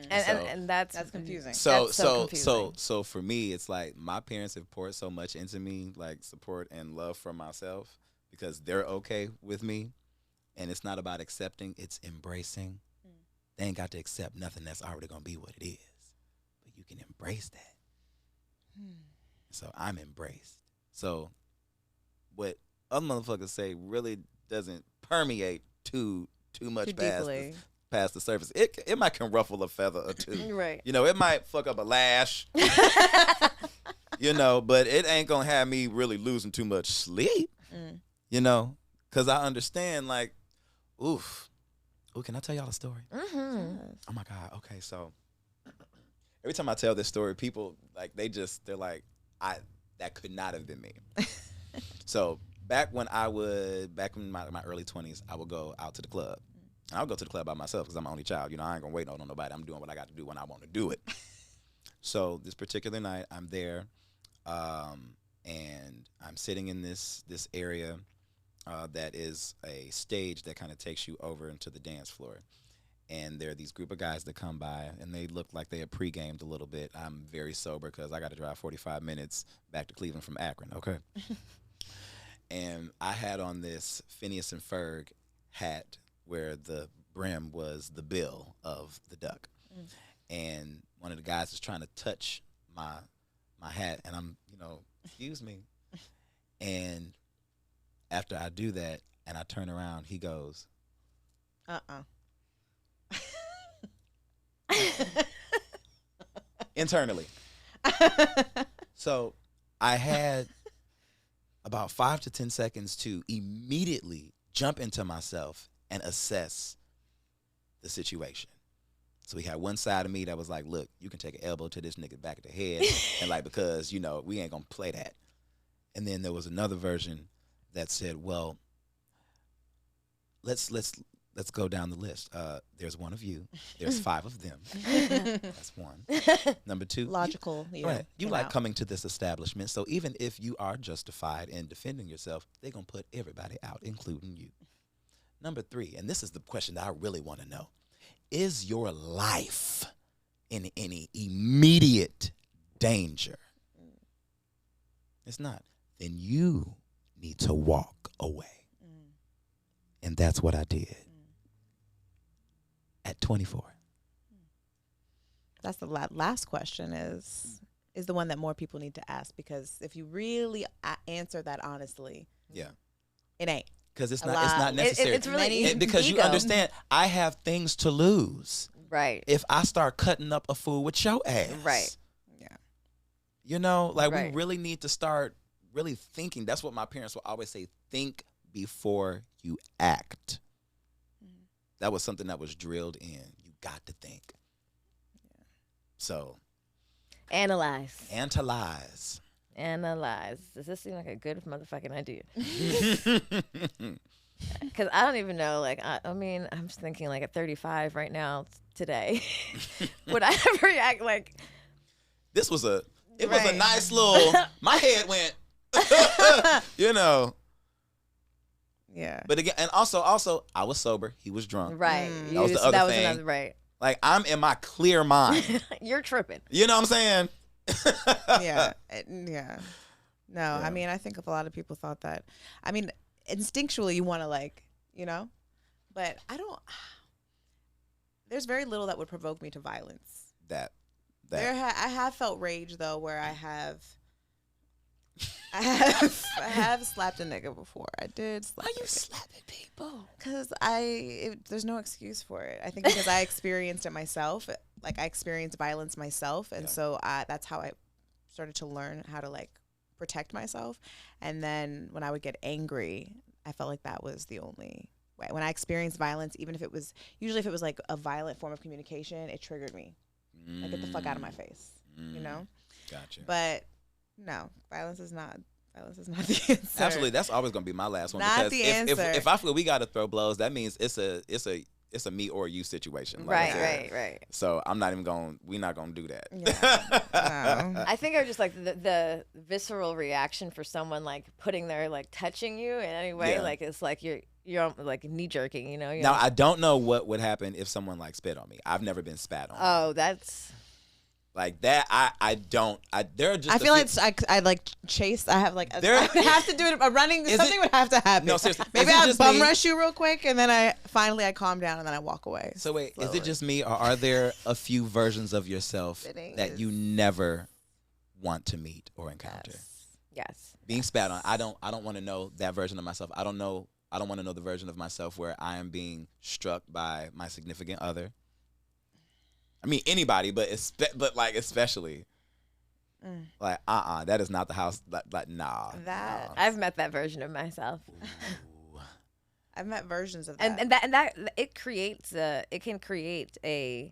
And that's confusing. So for me, it's like my parents have poured so much into me, like support and love from myself, because they're okay with me, and it's not about accepting, it's embracing. They ain't got to accept nothing that's already gonna be what it is, but you can embrace that. So I'm embraced. So what other motherfuckers say really doesn't permeate too much past the surface. It might can ruffle a feather or two. Right. It might fuck up a lash. But it ain't gonna have me really losing too much sleep. Because I understand, like, oof. Ooh, can I tell y'all a story? Mm-hmm. Oh my God. Okay, so every time I tell this story, people like they're like, that could not have been me. So back in my early 20s, I would go out to the club. I would go to the club by myself because I'm the only child. I ain't gonna wait on nobody. I'm doing what I got to do when I want to do it. So this particular night, I'm there, and I'm sitting in this area that is a stage that kind of takes you over into the dance floor. And there are these group of guys that come by, and they look like they had pre-gamed a little bit. I'm very sober because I got to drive 45 minutes back to Cleveland from Akron, okay? And I had on this Phineas and Ferb hat where the brim was the bill of the duck. And one of the guys is trying to touch my hat, and I'm, excuse me. And after I do that and I turn around, he goes, internally. So I had about 5 to 10 seconds to immediately jump into myself and assess the situation. So we had one side of me that was like, look, you can take an elbow to this nigga back of the head, and like, because, we ain't gonna play that. And then there was another version that said, well, let's go down the list. There's one of you. There's 5 of them. That's one. Number 2. Logical. Right. You like coming to this establishment, so even if you are justified in defending yourself, they're going to put everybody out, including you. Number 3, and this is the question that I really want to know. Is your life in any immediate danger? It's not. Then you need to walk away. And that's what I did at 24. That's the last question is the one that more people need to ask, because if you really answer that honestly, it ain't. Because it's not necessary. It's really because ego. you understand, I have things to lose. Right. If I start cutting up a fool with your ass. Right. Yeah. We Right. really need to start really thinking. That's what my parents will always say, think before you act. That was something that was drilled in. You got to think. So. Analyze. Does Does this seem like a good motherfucking idea? Because I don't even know. Like, I mean, I'm just thinking like at 35 right now today, would I ever react like? This was a nice little. My head went. You know. Yeah. But again, and also, I was sober. He was drunk. Right. That was the other thing. Another, right. Like, I'm in my clear mind. You're tripping. You know what I'm saying? Yeah. Yeah. No, yeah. I mean, I think a lot of people thought that. I mean, instinctually, you want to like, you know, but I don't. There's very little that would provoke me to violence. I have felt rage though, where I have slapped a nigga before. I did slap. Why you slapping people? Because there's no excuse for it. I think because I experienced it myself. Like I experienced violence myself, and so that's how I started to learn how to like protect myself. And then when I would get angry, I felt like that was the only way. When I experienced violence, even if it was like a violent form of communication, it triggered me. Like, get the fuck out of my face, you know? Gotcha. But no, violence is not the answer. Absolutely, that's always gonna be my last one. Not because the answer. If I feel we gotta throw blows, that means it's a me or you situation. Like Right. So we're not gonna do that. Yeah. No. I think I just like the visceral reaction for someone like putting their like touching you in any way, like it's like you're like knee jerking, you know. Now I don't know what would happen if someone like spit on me. I've never been spat on. Oh, that's. Like that, there are just. I feel like I like chase. I have like. I would have to do it. A running. Something would have to happen. No, seriously. Maybe I'll bum rush you real quick, and then I calm down, and then I walk away. So wait, slowly. Is it just me, or are there a few versions of yourself that you never want to meet or encounter? Yes. Being spat on. I don't want to know that version of myself. I don't want to know the version of myself where I am being struck by my significant other. I mean anybody, but like especially, like that is not the house. Like nah. I've met that version of myself. I've met versions of that, and that it can create a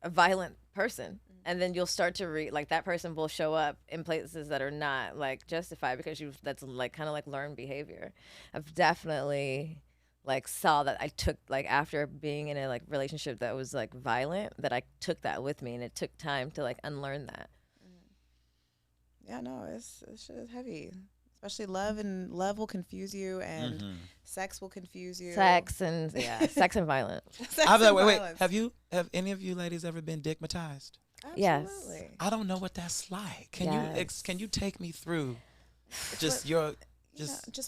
violent person, and then you'll start to like that person will show up in places that are not like justified because that's like kind of like learned behavior. I've definitely. Like saw that I took like after being in a like relationship that was like violent, that I took that with me, and it took time to like unlearn that. Yeah, no, it's heavy, especially love will confuse you, and sex will confuse you. Sex and violence. Wait, have any of you ladies ever been dickmatized? Absolutely. Yes. I don't know what that's like. Can you take me through just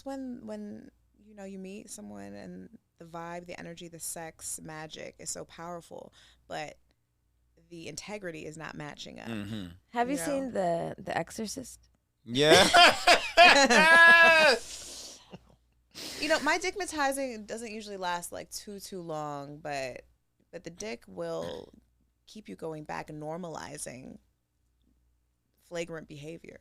when you know, you meet someone and the vibe, the energy, the sex magic is so powerful, but the integrity is not matching up. Have you seen the Exorcist? Yeah. You know, my dickmatizing doesn't usually last like too long, but the dick will keep you going back and normalizing flagrant behavior.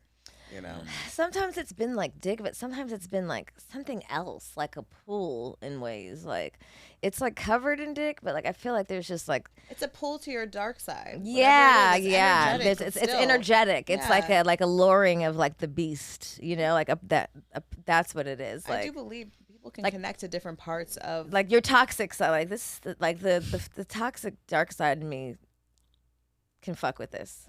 You know, sometimes it's been like dick, but sometimes it's been like something else, like a pull in ways. Like it's like covered in dick, but like I feel like there's just like it's a pull to your dark side. Yeah. Energetic, it's energetic. It's like a luring of like the beast. You know, like that's what it is. Like, I do believe people can connect to different parts of like your toxic side. Like this, like the toxic dark side in me can fuck with this.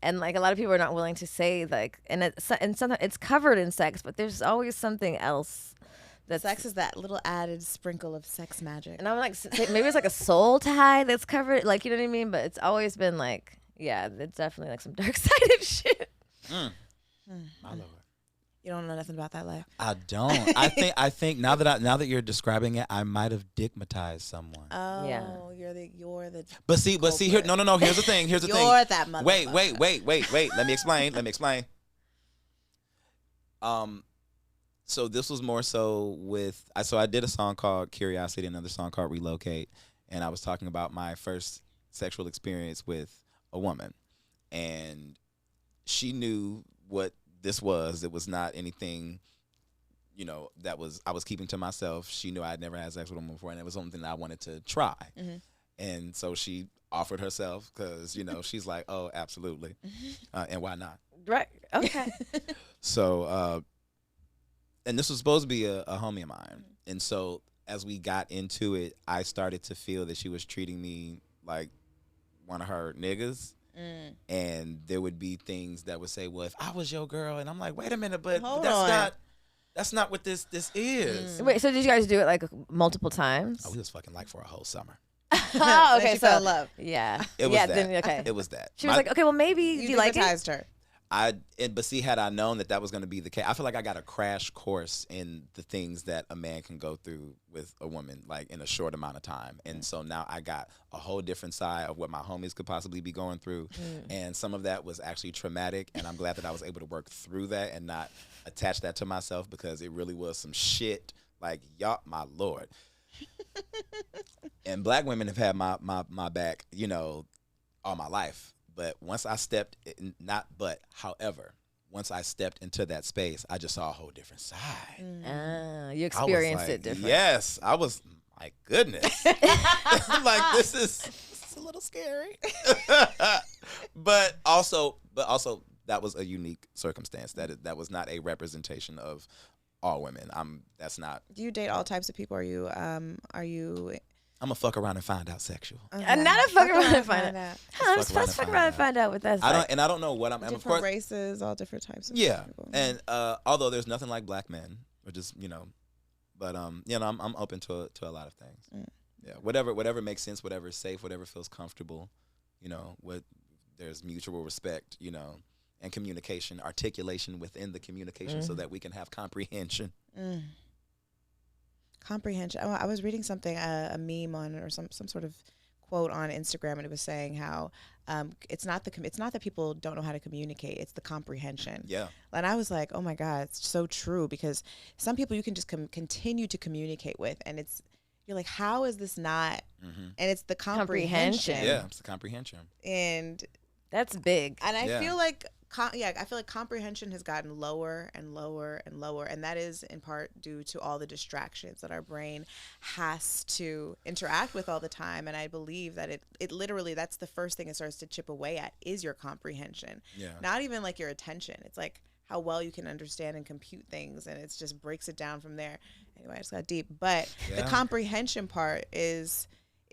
And like a lot of people are not willing to say like, and sometimes it's covered in sex, but there's always something else. That sex is that little added sprinkle of sex magic. And I'm like, maybe it's like a soul tie that's covered, like you know what I mean. But it's always been like, yeah, it's definitely like some dark sided shit. My Lord. You don't know nothing about that life. I don't. I think now that you're describing it, I might have dickmatized someone. Oh, yeah. You're the. But see here. No. Here's the thing. You're that motherfucker. Wait. Let me explain. So this was more so with. So I did a song called Curiosity, another song called Relocate, and I was talking about my first sexual experience with a woman, and she knew what this was. It was not anything, you know, that I was keeping to myself. She knew I had never had sex with a woman before, and it was something that I wanted to try. And so she offered herself because, you know, she's like, oh, absolutely. And why not? Right. Okay. So and this was supposed to be a homie of mine. And so as we got into it, I started to feel that she was treating me like one of her niggas. And there would be things that would say, well, if I was your girl, and I'm like, wait a minute, but that's not what this is. Wait, so did you guys do it like multiple times? Oh, we was fucking like for a whole summer. Oh, okay, She fell in love. Yeah. It was yeah, that. Then, okay. It was that. She was like, okay, well, maybe you like it? hypnotized her. But see, had I known that was going to be the case, I feel like I got a crash course in the things that a man can go through with a woman, like in a short amount of time. And so now I got a whole different side of what my homies could possibly be going through. And some of that was actually traumatic. And I'm glad that I was able to work through that and not attach that to myself, because it really was some shit. Like, y'all, my Lord. And black women have had my back, all my life. But once I stepped, however, once I stepped into that space, I just saw a whole different side. You experienced it different. Yes, I was, my goodness. I'm like, this is a little scary. but also, that was a unique circumstance. That was not a representation of all women. That's not. Do you date all types of people? Are you I'm gonna fuck around and find out sexual. Okay. Not a fuck around and find out. Let's fuck around and find out what that's like. I don't know what I'm. Different of course, races, all different types of people. And although there's nothing like black men, or just but I'm open to a lot of things. Yeah, whatever makes sense, whatever is safe, whatever feels comfortable. There's mutual respect, and communication, articulation within the communication, so that we can have comprehension. Comprehension. Oh, I was reading something, a meme on, or some sort of quote on Instagram, and it was saying how it's not that people don't know how to communicate, it's the comprehension. Yeah. And I was like, oh my God, it's so true, because some people you can just continue to communicate with, and you're like, how is this not? And it's the comprehension. Yeah, it's the comprehension. And that's big. And I feel like comprehension has gotten lower and lower and lower, and that is in part due to all the distractions that our brain has to interact with all the time. And I believe that it literally, that's the first thing it starts to chip away at, is your comprehension. Yeah. Not even like your attention. It's like how well you can understand and compute things, and it just breaks it down from there. Anyway, I just got deep, but the comprehension part is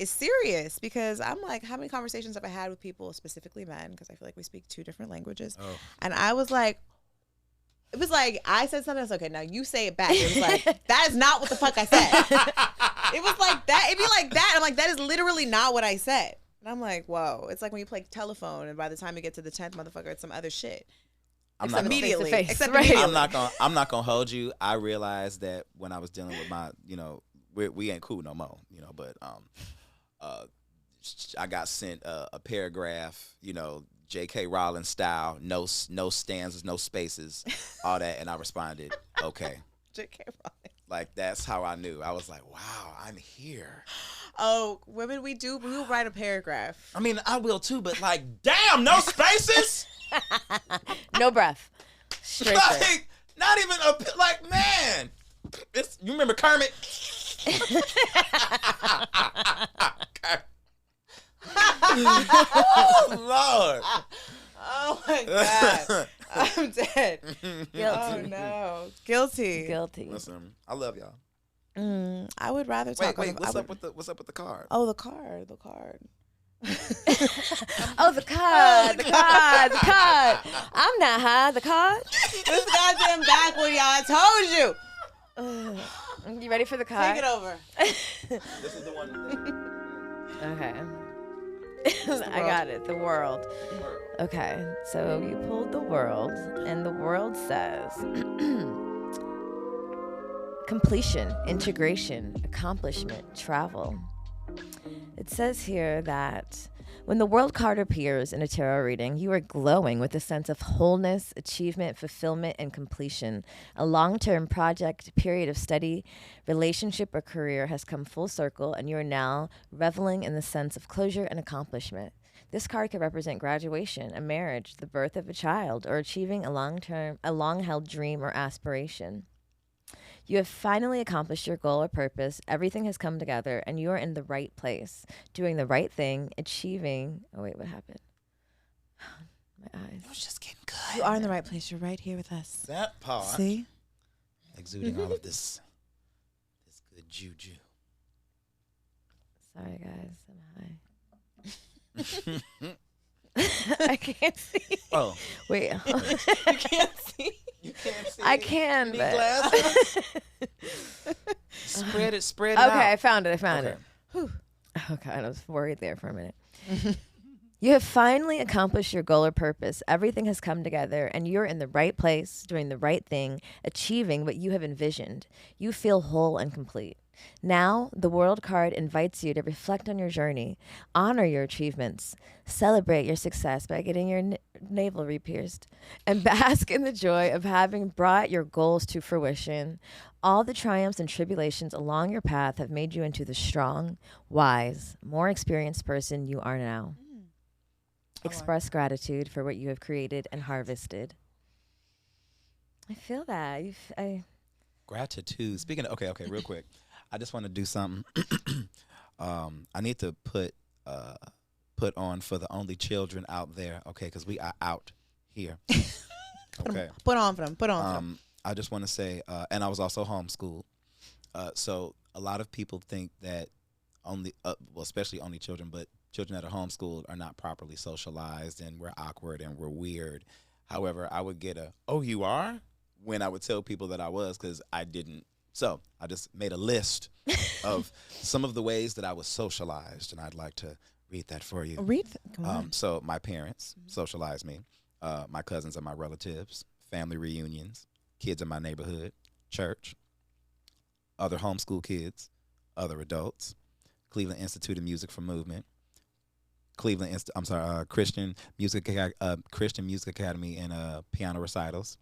serious, because I'm like, how many conversations have I had with people, specifically men, because I feel like we speak two different languages. And I was like, it was like, I said something, I was like, okay, now you say it back. It was like, that is not what the fuck I said. It was like that. It'd be like that. I'm like, that is literally not what I said. And I'm like, whoa. It's like when you play telephone, and by the time you get to the 10th motherfucker, it's some other shit. I'm not immediately. I'm not gonna hold you. I realized that when I was dealing with my, we ain't cool no more, but I got sent a paragraph, J.K. Rowling style, no stanzas, no spaces, all that, and I responded, okay. J.K. Rowling. Like, that's how I knew. I was like, wow, I'm here. Oh, women, we will write a paragraph. I mean, I will too, but like, damn, no spaces? No breath. Straight like, not even man. You remember Kermit? Oh, Lord. Oh, my God. I'm dead. Guilty. Oh, no. Guilty. Listen, I love y'all. I would rather talk. Wait, what's up with the card? Oh, the card. Oh, the card. I'm not high. The card. This goddamn backward, y'all. I told you. You ready for the card? Take it over. This is the one. Okay. I got it. The world. Okay. So you pulled the world, and the world says completion, integration, accomplishment, travel. It says here that when the world card appears in a tarot reading, you are glowing with a sense of wholeness, achievement, fulfillment, and completion. A long-term project, period of study, relationship, or career has come full circle, and you are now reveling in the sense of closure and accomplishment. This card could represent graduation, a marriage, the birth of a child, or achieving a long-held dream or aspiration. You have finally accomplished your goal or purpose. Everything has come together, and you are in the right place, doing the right thing, achieving. Oh, wait, what happened? My eyes. I was just getting good. You are in the right place. You're right here with us. That part. See? exuding all of this good juju. Sorry, guys. I'm high. I can't see. Oh. Wait. You can't see. You can't see. I can, You need but. glasses? Spread it out. Okay, I found it. Okay. Oh, God, I was worried there for a minute. You have finally accomplished your goal or purpose. Everything has come together, and you're in the right place, doing the right thing, achieving what you have envisioned. You feel whole and complete. Now, the World card invites you to reflect on your journey, honor your achievements, celebrate your success by getting your navel re-pierced, and bask in the joy of having brought your goals to fruition. All the triumphs and tribulations along your path have made you into the strong, wise, more experienced person you are now. Express gratitude for what you have created and harvested. I feel that. Gratitude. Speaking of, okay, real quick. I just want to do something. I need to put on for the only children out there, okay, because we are out here. Okay. Put on for them. Put on for them. I just want to say, and I was also homeschooled. So a lot of people think that only, well, especially only children, but children that are homeschooled are not properly socialized and we're awkward and we're weird. However, I would get oh, you are? When I would tell people that I was, because I didn't. So I just made a list of some of the ways that I was socialized, and I'd like to read that for you. Come on. So my parents socialized me, my cousins and my relatives, family reunions, kids in my neighborhood, church, other homeschool kids, other adults, Cleveland Institute of Music for Movement, Christian Music Academy and piano recitals,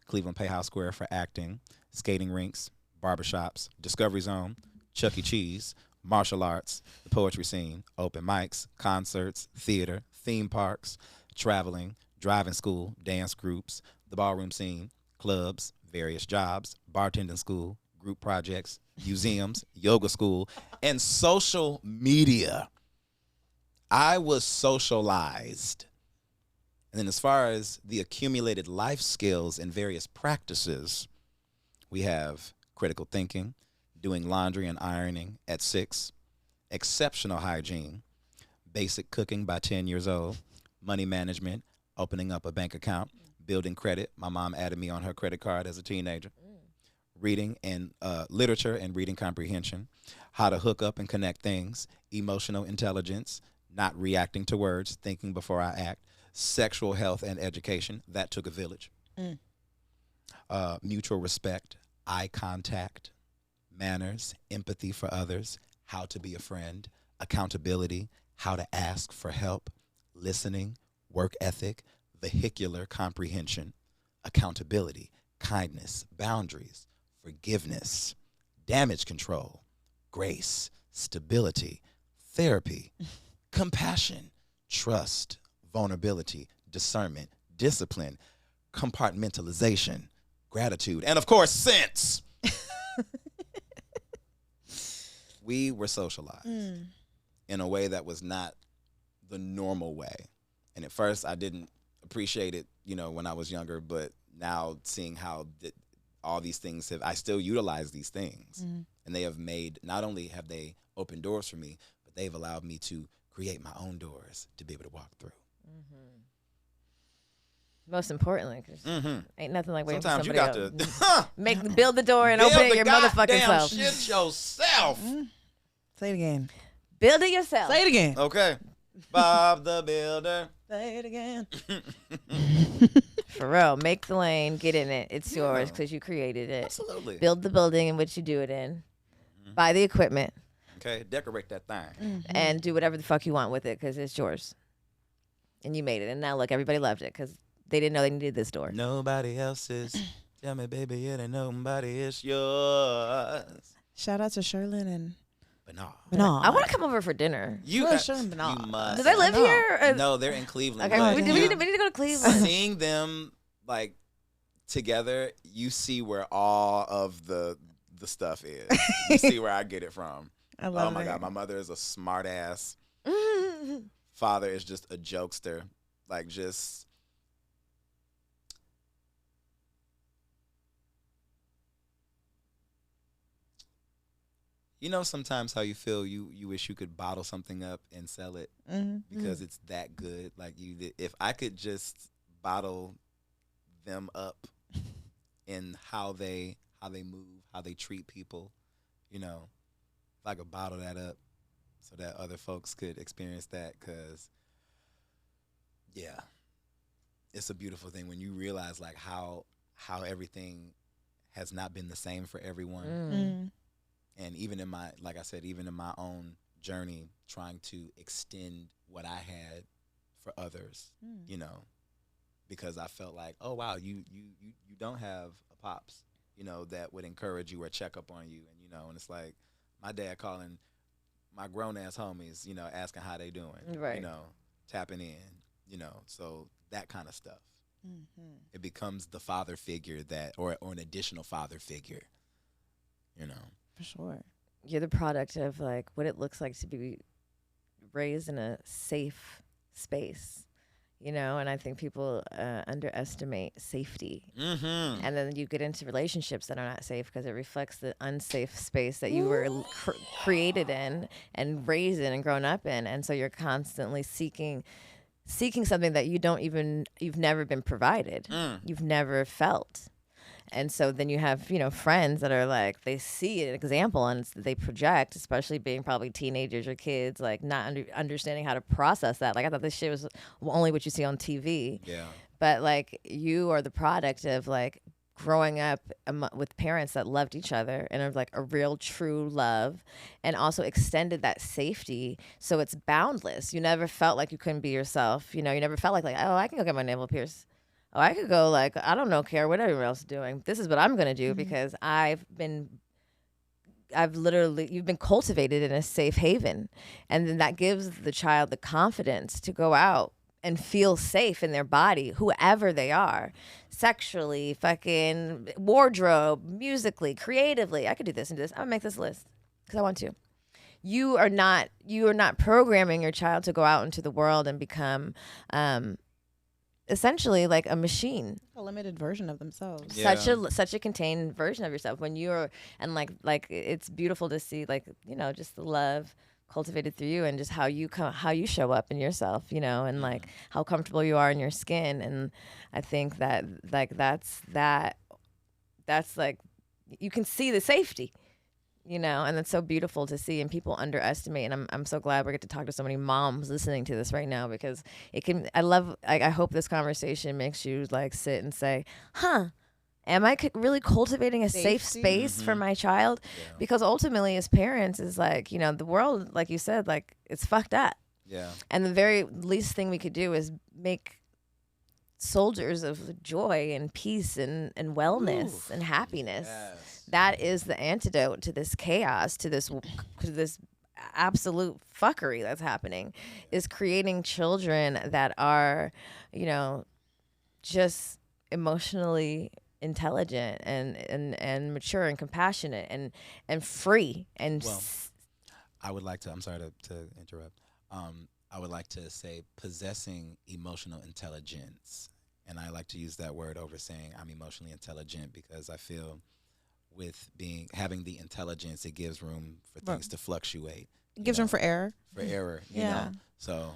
Cleveland Playhouse Square for acting, skating rinks, barbershops, Discovery Zone, Chuck E. Cheese, martial arts, the poetry scene, open mics, concerts, theater, theme parks, traveling, driving school, dance groups, the ballroom scene, clubs, various jobs, bartending school, group projects, museums, yoga school, and social media. I was socialized. And then as far as the accumulated life skills and various practices, we have critical thinking, doing laundry and ironing at 6, exceptional hygiene, basic cooking by 10 years old, money management, opening up a bank account, building credit. My mom added me on her credit card as a teenager. Reading and literature and reading comprehension, how to hook up and connect things, emotional intelligence, not reacting to words, thinking before I act, sexual health and education. That took a village. Mutual respect, eye contact, manners, empathy for others, how to be a friend, accountability, how to ask for help, listening, work ethic, vehicular comprehension, accountability, kindness, boundaries, forgiveness, damage control, grace, stability, therapy, compassion, trust, vulnerability, discernment, discipline, compartmentalization, gratitude, and of course, sense. We were socialized in a way that was not the normal way. And at first I didn't appreciate it, when I was younger, but now seeing how all these things I still utilize these things. And they have not only have they opened doors for me, but they've allowed me to create my own doors to be able to walk through. Most importantly, because ain't nothing like waiting Sometimes for you somebody got to build the door and open it your motherfucking self. Shit yourself. Say it again. Build it yourself. Say it again. Okay. Bob the Builder. Say it again. For real. Make the lane. Get in it. It's yours because you created it. Absolutely. Build the building in which you do it in. Buy the equipment. Okay. Decorate that thing. And do whatever the fuck you want with it because it's yours. And you made it. And now look, everybody loved it because they didn't know they needed this door. Nobody else's. Tell me, baby, it ain't nobody. It's yours. Shout out to Sherlyn and Bernarr. I want to come over for dinner. You Sherlyn Bernarr. You must. Do they live here? No, they're in Cleveland. Okay, but we need to go to Cleveland. Seeing them like together, you see where all of the stuff is. You see where I get it from. I love Oh my it. God, my mother is a smart ass. Father is just a jokester. Like just You know, sometimes how you feel, you wish you could bottle something up and sell it because it's that good. Like if I could just bottle them up in how they move, how they treat people, you know, if I could bottle that up so that other folks could experience that, because yeah, it's a beautiful thing when you realize like how everything has not been the same for everyone. And even in my, like I said, even in my own journey, trying to extend what I had for others, you know, because I felt like, oh wow, you don't have a pops, you know, that would encourage you or check up on you, and you know, and it's like my dad calling my grown ass homies, you know, asking how they doing, you know, tapping in, you know, so that kind of stuff. It becomes the father figure that, or an additional father figure, you know. For sure. You're the product of like what it looks like to be raised in a safe space, you know, and I think people underestimate safety. And then you get into relationships that are not safe because it reflects the unsafe space that you were created in and raised in and grown up in. And so you're constantly seeking something that you've never been provided. You've never felt. And so then you have, you know, friends that are like, they see an example and they project, especially being probably teenagers or kids, like not understanding how to process that. Like I thought this shit was only what you see on TV. Yeah. But like you are the product of like growing up with parents that loved each other and of like a real true love, and also extended that safety. So it's boundless. You never felt like you couldn't be yourself. You know, you never felt like, oh, I can go get my navel pierced. Oh, I could go like, I don't know, care what everyone else is doing. This is what I'm going to do because you've been cultivated in a safe haven. And then that gives the child the confidence to go out and feel safe in their body, whoever they are, sexually, fucking wardrobe, musically, creatively. I could do this and do this. I'm gonna make this list because I want to. You are not programming your child to go out into the world and become, essentially like a machine, a limited version of themselves. Such a contained version of yourself when you're, and like it's beautiful to see, like, you know, just the love cultivated through you and just how you show up in yourself, you know, and like how comfortable you are in your skin. And I think that like that's like you can see the safety, you know, and it's so beautiful to see, and people underestimate. And I'm so glad we get to talk to so many moms listening to this right now, because I hope this conversation makes you like sit and say, am I really cultivating a safe space for my child? Yeah. Because ultimately as parents is like, you know, the world, like you said, like it's fucked up. Yeah. And the very least thing we could do is make soldiers of joy and peace and wellness and happiness. Yes. That is the antidote to this chaos, to this absolute fuckery that's happening, is creating children that are, you know, just emotionally intelligent and mature and compassionate and free and I would like to, I'm sorry to interrupt. I would like to say possessing emotional intelligence, and I like to use that word over saying I'm emotionally intelligent, because I feel with having the intelligence, it gives room for things to fluctuate. It gives room for error. You know? So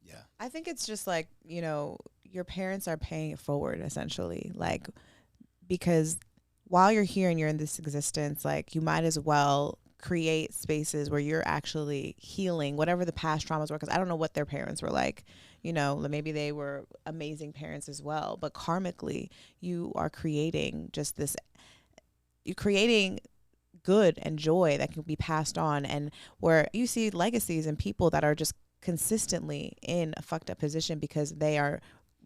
yeah. I think it's just like, you know, your parents are paying it forward essentially, like, because while you're here and you're in this existence, like, you might as well create spaces where you're actually healing whatever the past traumas were, because I don't know what their parents were like, you know, maybe they were amazing parents as well, but karmically you are creating just this, you're creating good and joy that can be passed on, and where you see legacies and people that are just consistently in a fucked up position because they are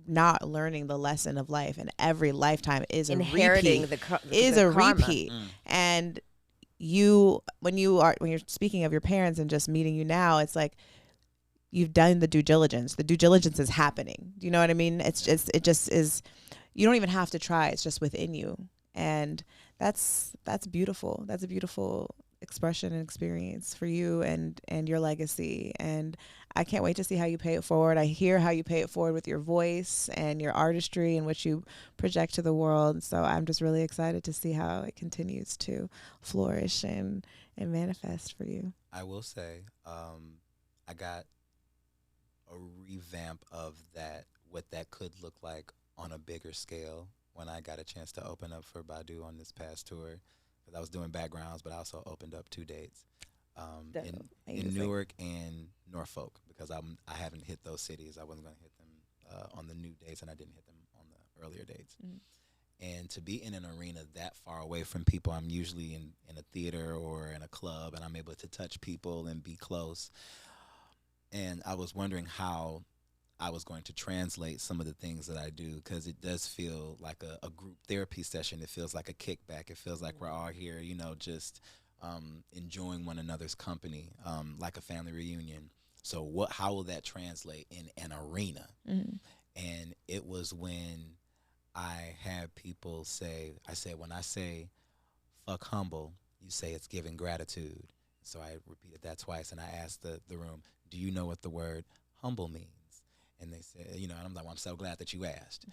not learning the lesson of life, and every lifetime is inheriting a repeat. And when you're speaking of your parents and just meeting you now, it's like you've done the due diligence. The due diligence is happening. Do you know what I mean? It just is. You don't even have to try. It's just within you, and that's beautiful. That's a beautiful expression and experience for you and your legacy. And I can't wait to see how you pay it forward. I hear how you pay it forward with your voice and your artistry and what you project to the world. So I'm just really excited to see how it continues to flourish and manifest for you. I will say, I got a revamp of that, what that could look like on a bigger scale when I got a chance to open up for Badu on this past tour. Because I was doing backgrounds, but I also opened up 2 dates in Newark and Norfolk, because I haven't hit those cities. I wasn't going to hit them on the new dates, and I didn't hit them on the earlier dates. And to be in an arena that far away from people, I'm usually in a theater or in a club, and I'm able to touch people and be close. And I was wondering how I was going to translate some of the things that I do, because it does feel like a group therapy session. It feels like a kickback. It feels like we're all here, just enjoying one another's company, like a family reunion. So how will that translate in an arena? And it was when I had people say, when I say fuck humble, you say it's giving gratitude. So I repeated that twice, and I asked the room, do you know what the word humble means? And they said, and I'm like, well, I'm so glad that you asked.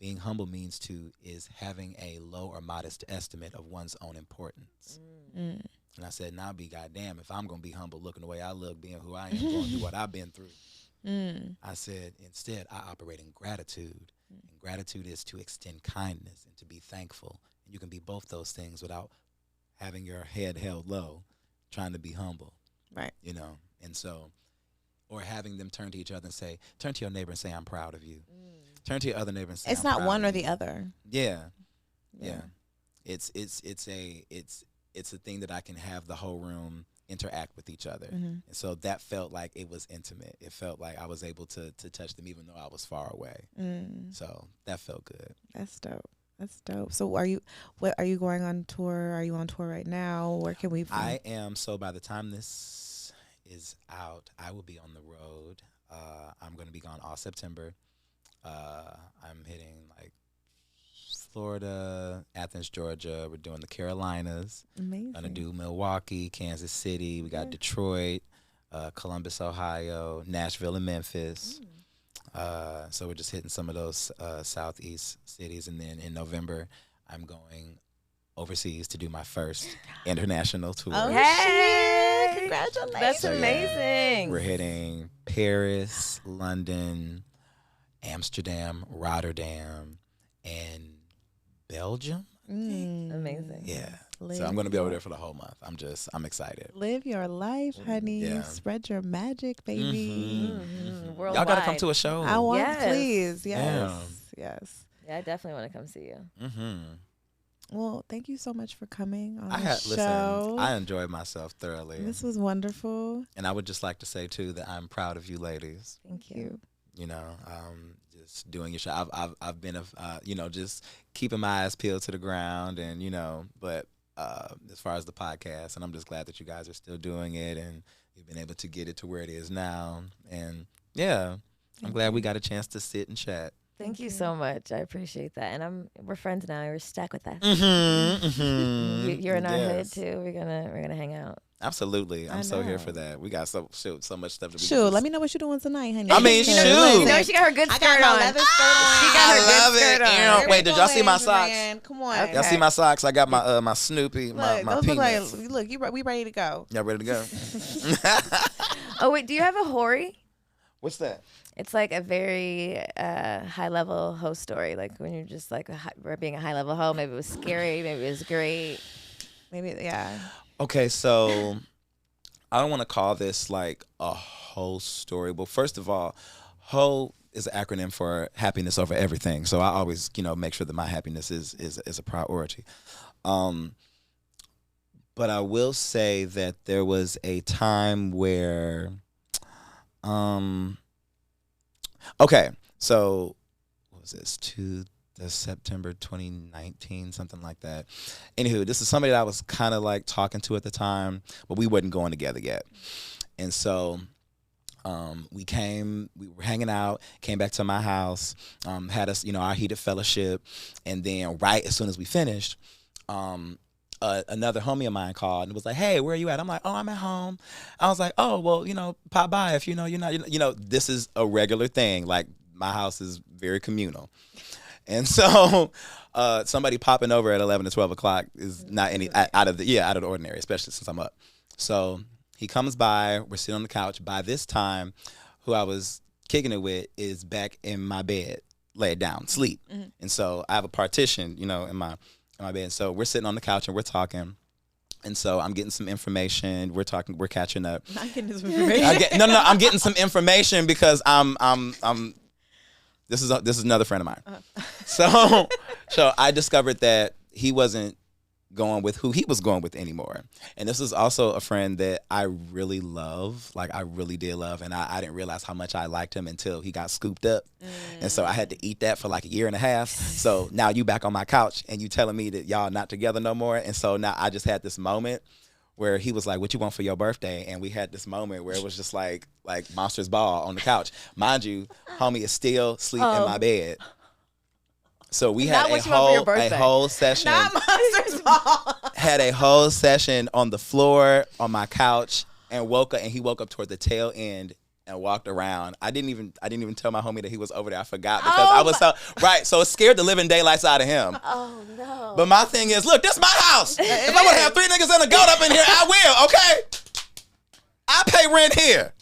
Being humble is having a low or modest estimate of one's own importance. And I said, now be goddamn if I'm going to be humble looking the way I look, being who I am, going through what I've been through. I said, instead, I operate in gratitude. And gratitude is to extend kindness and to be thankful. And you can be both those things without having your head held low, trying to be humble. Right. And so, or having them turn to each other and say, turn to your neighbor and say, I'm proud of you. Turn to your other neighbor and say, it's I'm not proud one of or the you. other. Yeah. It's a thing that I can have the whole room interact with each other. And so that felt like it was intimate. It felt like I was able to touch them even though I was far away. So that felt good. That's dope. So are you going on tour? Are you on tour right now? Where can we I am. So by the time this is out, I will be on the road. I'm going to be gone all September. I'm hitting like Florida, Athens, Georgia. We're doing the Carolinas. Amazing. Gonna do Milwaukee, Kansas City. We got Detroit, Columbus, Ohio, Nashville, and Memphis. So we're just hitting some of those southeast cities, and then in November, I'm going overseas to do my first international tour. Oh, hey! Congratulations. That's amazing. We're hitting Paris, London, Amsterdam, Rotterdam, and Belgium. Amazing. Yeah. So I'm going to be over there for the whole month. I'm excited. Live your life, honey. Yeah. Spread your magic, baby. Worldwide. Y'all got to come to a show. I want, Yes. please. Yes. Yeah. Yes. Yeah, I definitely want to come see you. Well, thank you so much for coming on the Listen, show. I enjoyed myself thoroughly. This was wonderful. And I would just like to say, too, that I'm proud of you ladies. Thank you. Just doing your show. I've been, just keeping my eyes peeled to the ground, and but as far as the podcast, and I'm just glad that you guys are still doing it, and you've been able to get it to where it is now, and yeah, I'm glad we got a chance to sit and chat. Thank you so much. I appreciate that, and we're friends now. You're stuck with us. You're in our hood too. We're gonna hang out. Absolutely. I'm so here for that. We got so much stuff to be. Shoot, let me know what you're doing tonight, honey. I mean, shoot. You know, she got her good skirt I got on. my leather skirt on. She got her I love good skirt it. on. Wait, did y'all see my socks? Man. Come on. Y'all see my socks? I got my my Snoopy, my Those look like, peanuts. look, we ready to go. Y'all ready to go? Oh wait, do you have a Hori? What's that? It's like a very high level hoe story. Like when you're just like being a high level hoe. Maybe it was scary. Maybe it was great. Maybe, yeah. Okay, so I don't want to call this like a whole story. But first of all, HO is an acronym for happiness over everything. So I always, make sure that my happiness is a priority. But I will say that there was a time where, okay, so what was this? The September 2019, something like that. Anywho, this is somebody that I was kind of like talking to at the time, but we wasn't going together yet. And so we were hanging out, came back to my house, had us, our heated fellowship. And then right as soon as we finished, a another homie of mine called and was like, "Hey, where are you at?" I'm like, "Oh, I'm at home." I was like, "Oh, well, pop by if you're not, this is a regular thing. Like my house is very communal." And so somebody popping over at 11 to 12 o'clock is not any out of the ordinary, especially since I'm up. So he comes by, we're sitting on the couch. By this time, who I was kicking it with is back in my bed, laid down, sleep. Mm-hmm. And so I have a partition, in my bed. So we're sitting on the couch and we're talking. And so I'm getting some information. We're catching up. Not getting some information. I'm getting some information because this is another friend of mine. So I discovered that he wasn't going with who he was going with anymore. And this is also a friend that I really love. Like I really did love. And I didn't realize how much I liked him until he got scooped up. And so I had to eat that for like a year and a half. So now you back on my couch and you telling me that y'all not together no more. And so now I just had this moment where he was like, "What you want for your birthday?" And we had this moment where it was just like Monsters Ball on the couch. Mind you, homie is still asleep in my bed. So we had a whole session. Not Monsters Ball. Had a whole session on the floor on my couch and woke up, and he woke up toward the tail end and walked around. I didn't even tell my homie that he was over there. I forgot because I was so it scared the living daylights out of him. Oh no. But my thing is, look, this is my house. If I would have 3 niggas and a goat up in here, I will, okay? I pay rent here.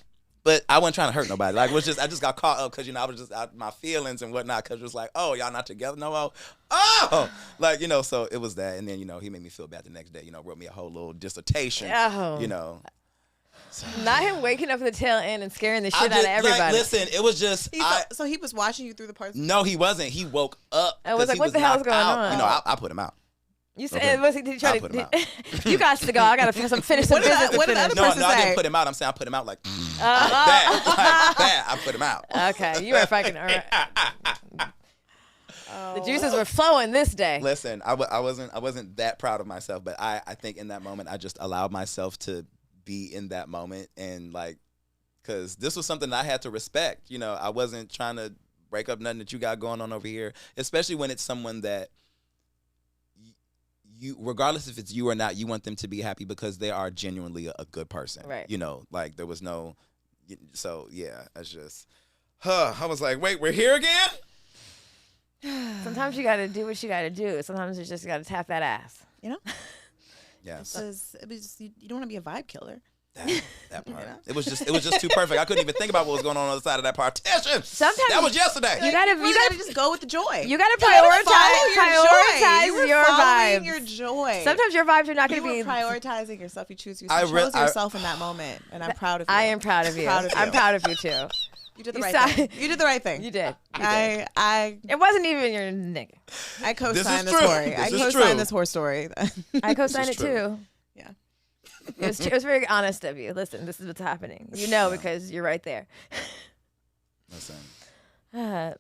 But I wasn't trying to hurt nobody. Like, I just got caught up because, I was just out my feelings and whatnot because it was like, oh, y'all not together no more? Oh! Like, so it was that. And then, he made me feel bad the next day, wrote me a whole little dissertation, So. Not him waking up at the tail end and scaring the shit out of everybody. Like, listen, it was just... So he was watching you through the parts? No, he wasn't. He woke up. I was like, what the hell's going on? I put him out. You said, was he trying to... You got to go. I got to finish some business. What did the other person say? No, I didn't put him out. I'm saying I put him out like that. Like that. I put him out. Okay, you were fucking... All right. The juices were flowing this day. Listen, I wasn't that proud of myself, but I think in that moment I just allowed myself to be in that moment and because this was something I had to respect. I wasn't trying to break up nothing that you got going on over here, especially when it's someone that you, regardless if it's you or not, you want them to be happy because they are genuinely a good person. Right. There was no, so yeah, it's just, I was like, wait, we're here again? Sometimes you got to do what you got to do. Sometimes you just got to tap that ass. Yes. You don't want to be a vibe killer. That part. It was just too perfect. I couldn't even think about what was going on the other side of that partition. Sometimes that was yesterday. You gotta just go with the joy. You gotta prioritize your vibes. Your joy. Sometimes your vibes are not gonna be prioritizing yourself. You chose yourself in that moment, and I'm proud of you. I am proud of you. I'm proud of you too. You did the right thing. You did the right thing. You did. It wasn't even your nigga. I co-signed this story. I co-signed this horror story. I co-signed it too. Yeah. It was very honest of you. Listen, this is what's happening. Because you're right there. Listen.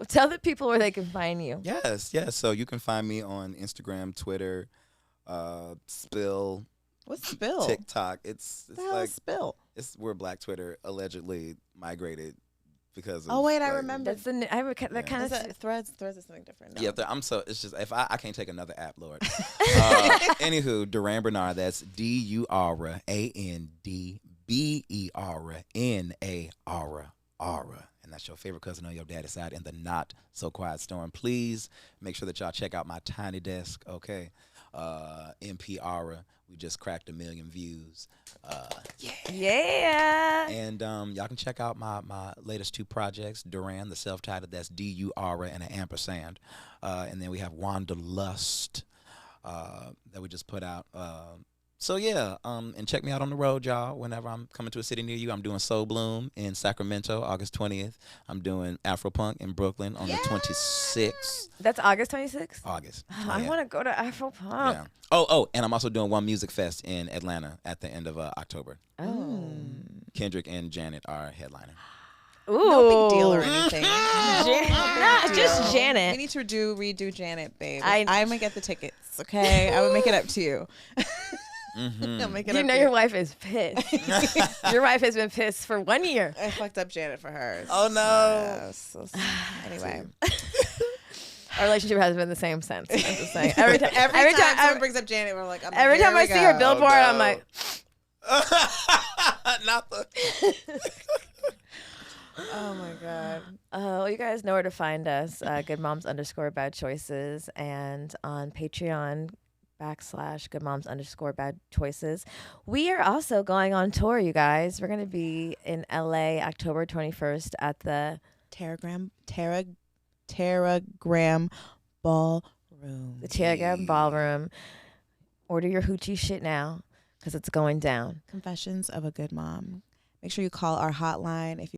Tell the people where they can find you. Yes. So you can find me on Instagram, Twitter, Spill. What's Spill? TikTok. It's like Spill. It's where Black Twitter allegedly migrated because of, oh wait, I remember. That's that kind of Threads is something different. No. Yeah, it's just if I can't take another app, Lord. Anywho, Durand Bernarr. That's DurandBernarr, and that's your favorite cousin on your daddy's side in the not so quiet storm. Please make sure that y'all check out my tiny desk. Okay, NPR. We just cracked 1 million views. Yeah. And y'all can check out my latest 2 projects, Durand, the self-titled, that's D-U-R and an ampersand. And then we have Wanderlust that we just put out. So yeah, and check me out on the road, y'all. Whenever I'm coming to a city near you, I'm doing Soul Bloom in Sacramento, August 20th. I'm doing Afropunk in Brooklyn on the 26th. That's August 26th? August. I want to go to Afropunk. Yeah. Oh, and I'm also doing One Music Fest in Atlanta at the end of October. Oh. Kendrick and Janet are headlining. Ooh. No big deal or anything. Just Janet. We need to redo Janet, babe. I'm gonna get the tickets, okay? I would make it up to you. Mm-hmm. Your wife is pissed. Your wife has been pissed for 1 year. I fucked up Janet for her. Oh no. Anyway. Our relationship has been the same since. I'm just saying. Every time someone brings up Janet, we're like, every time I see her billboard, I'm like, not the. oh my god. well, you guys know where to find us. Good Moms _Bad Choices, and on Patreon /Good Moms _Bad Choices. We are also going on tour, you guys. We're gonna be in LA October 21st at the Terragram Ballroom. The Terragram Ballroom. Order your hoochie shit now, because it's going down. Confessions of a Good Mom. Make sure you call our hotline if you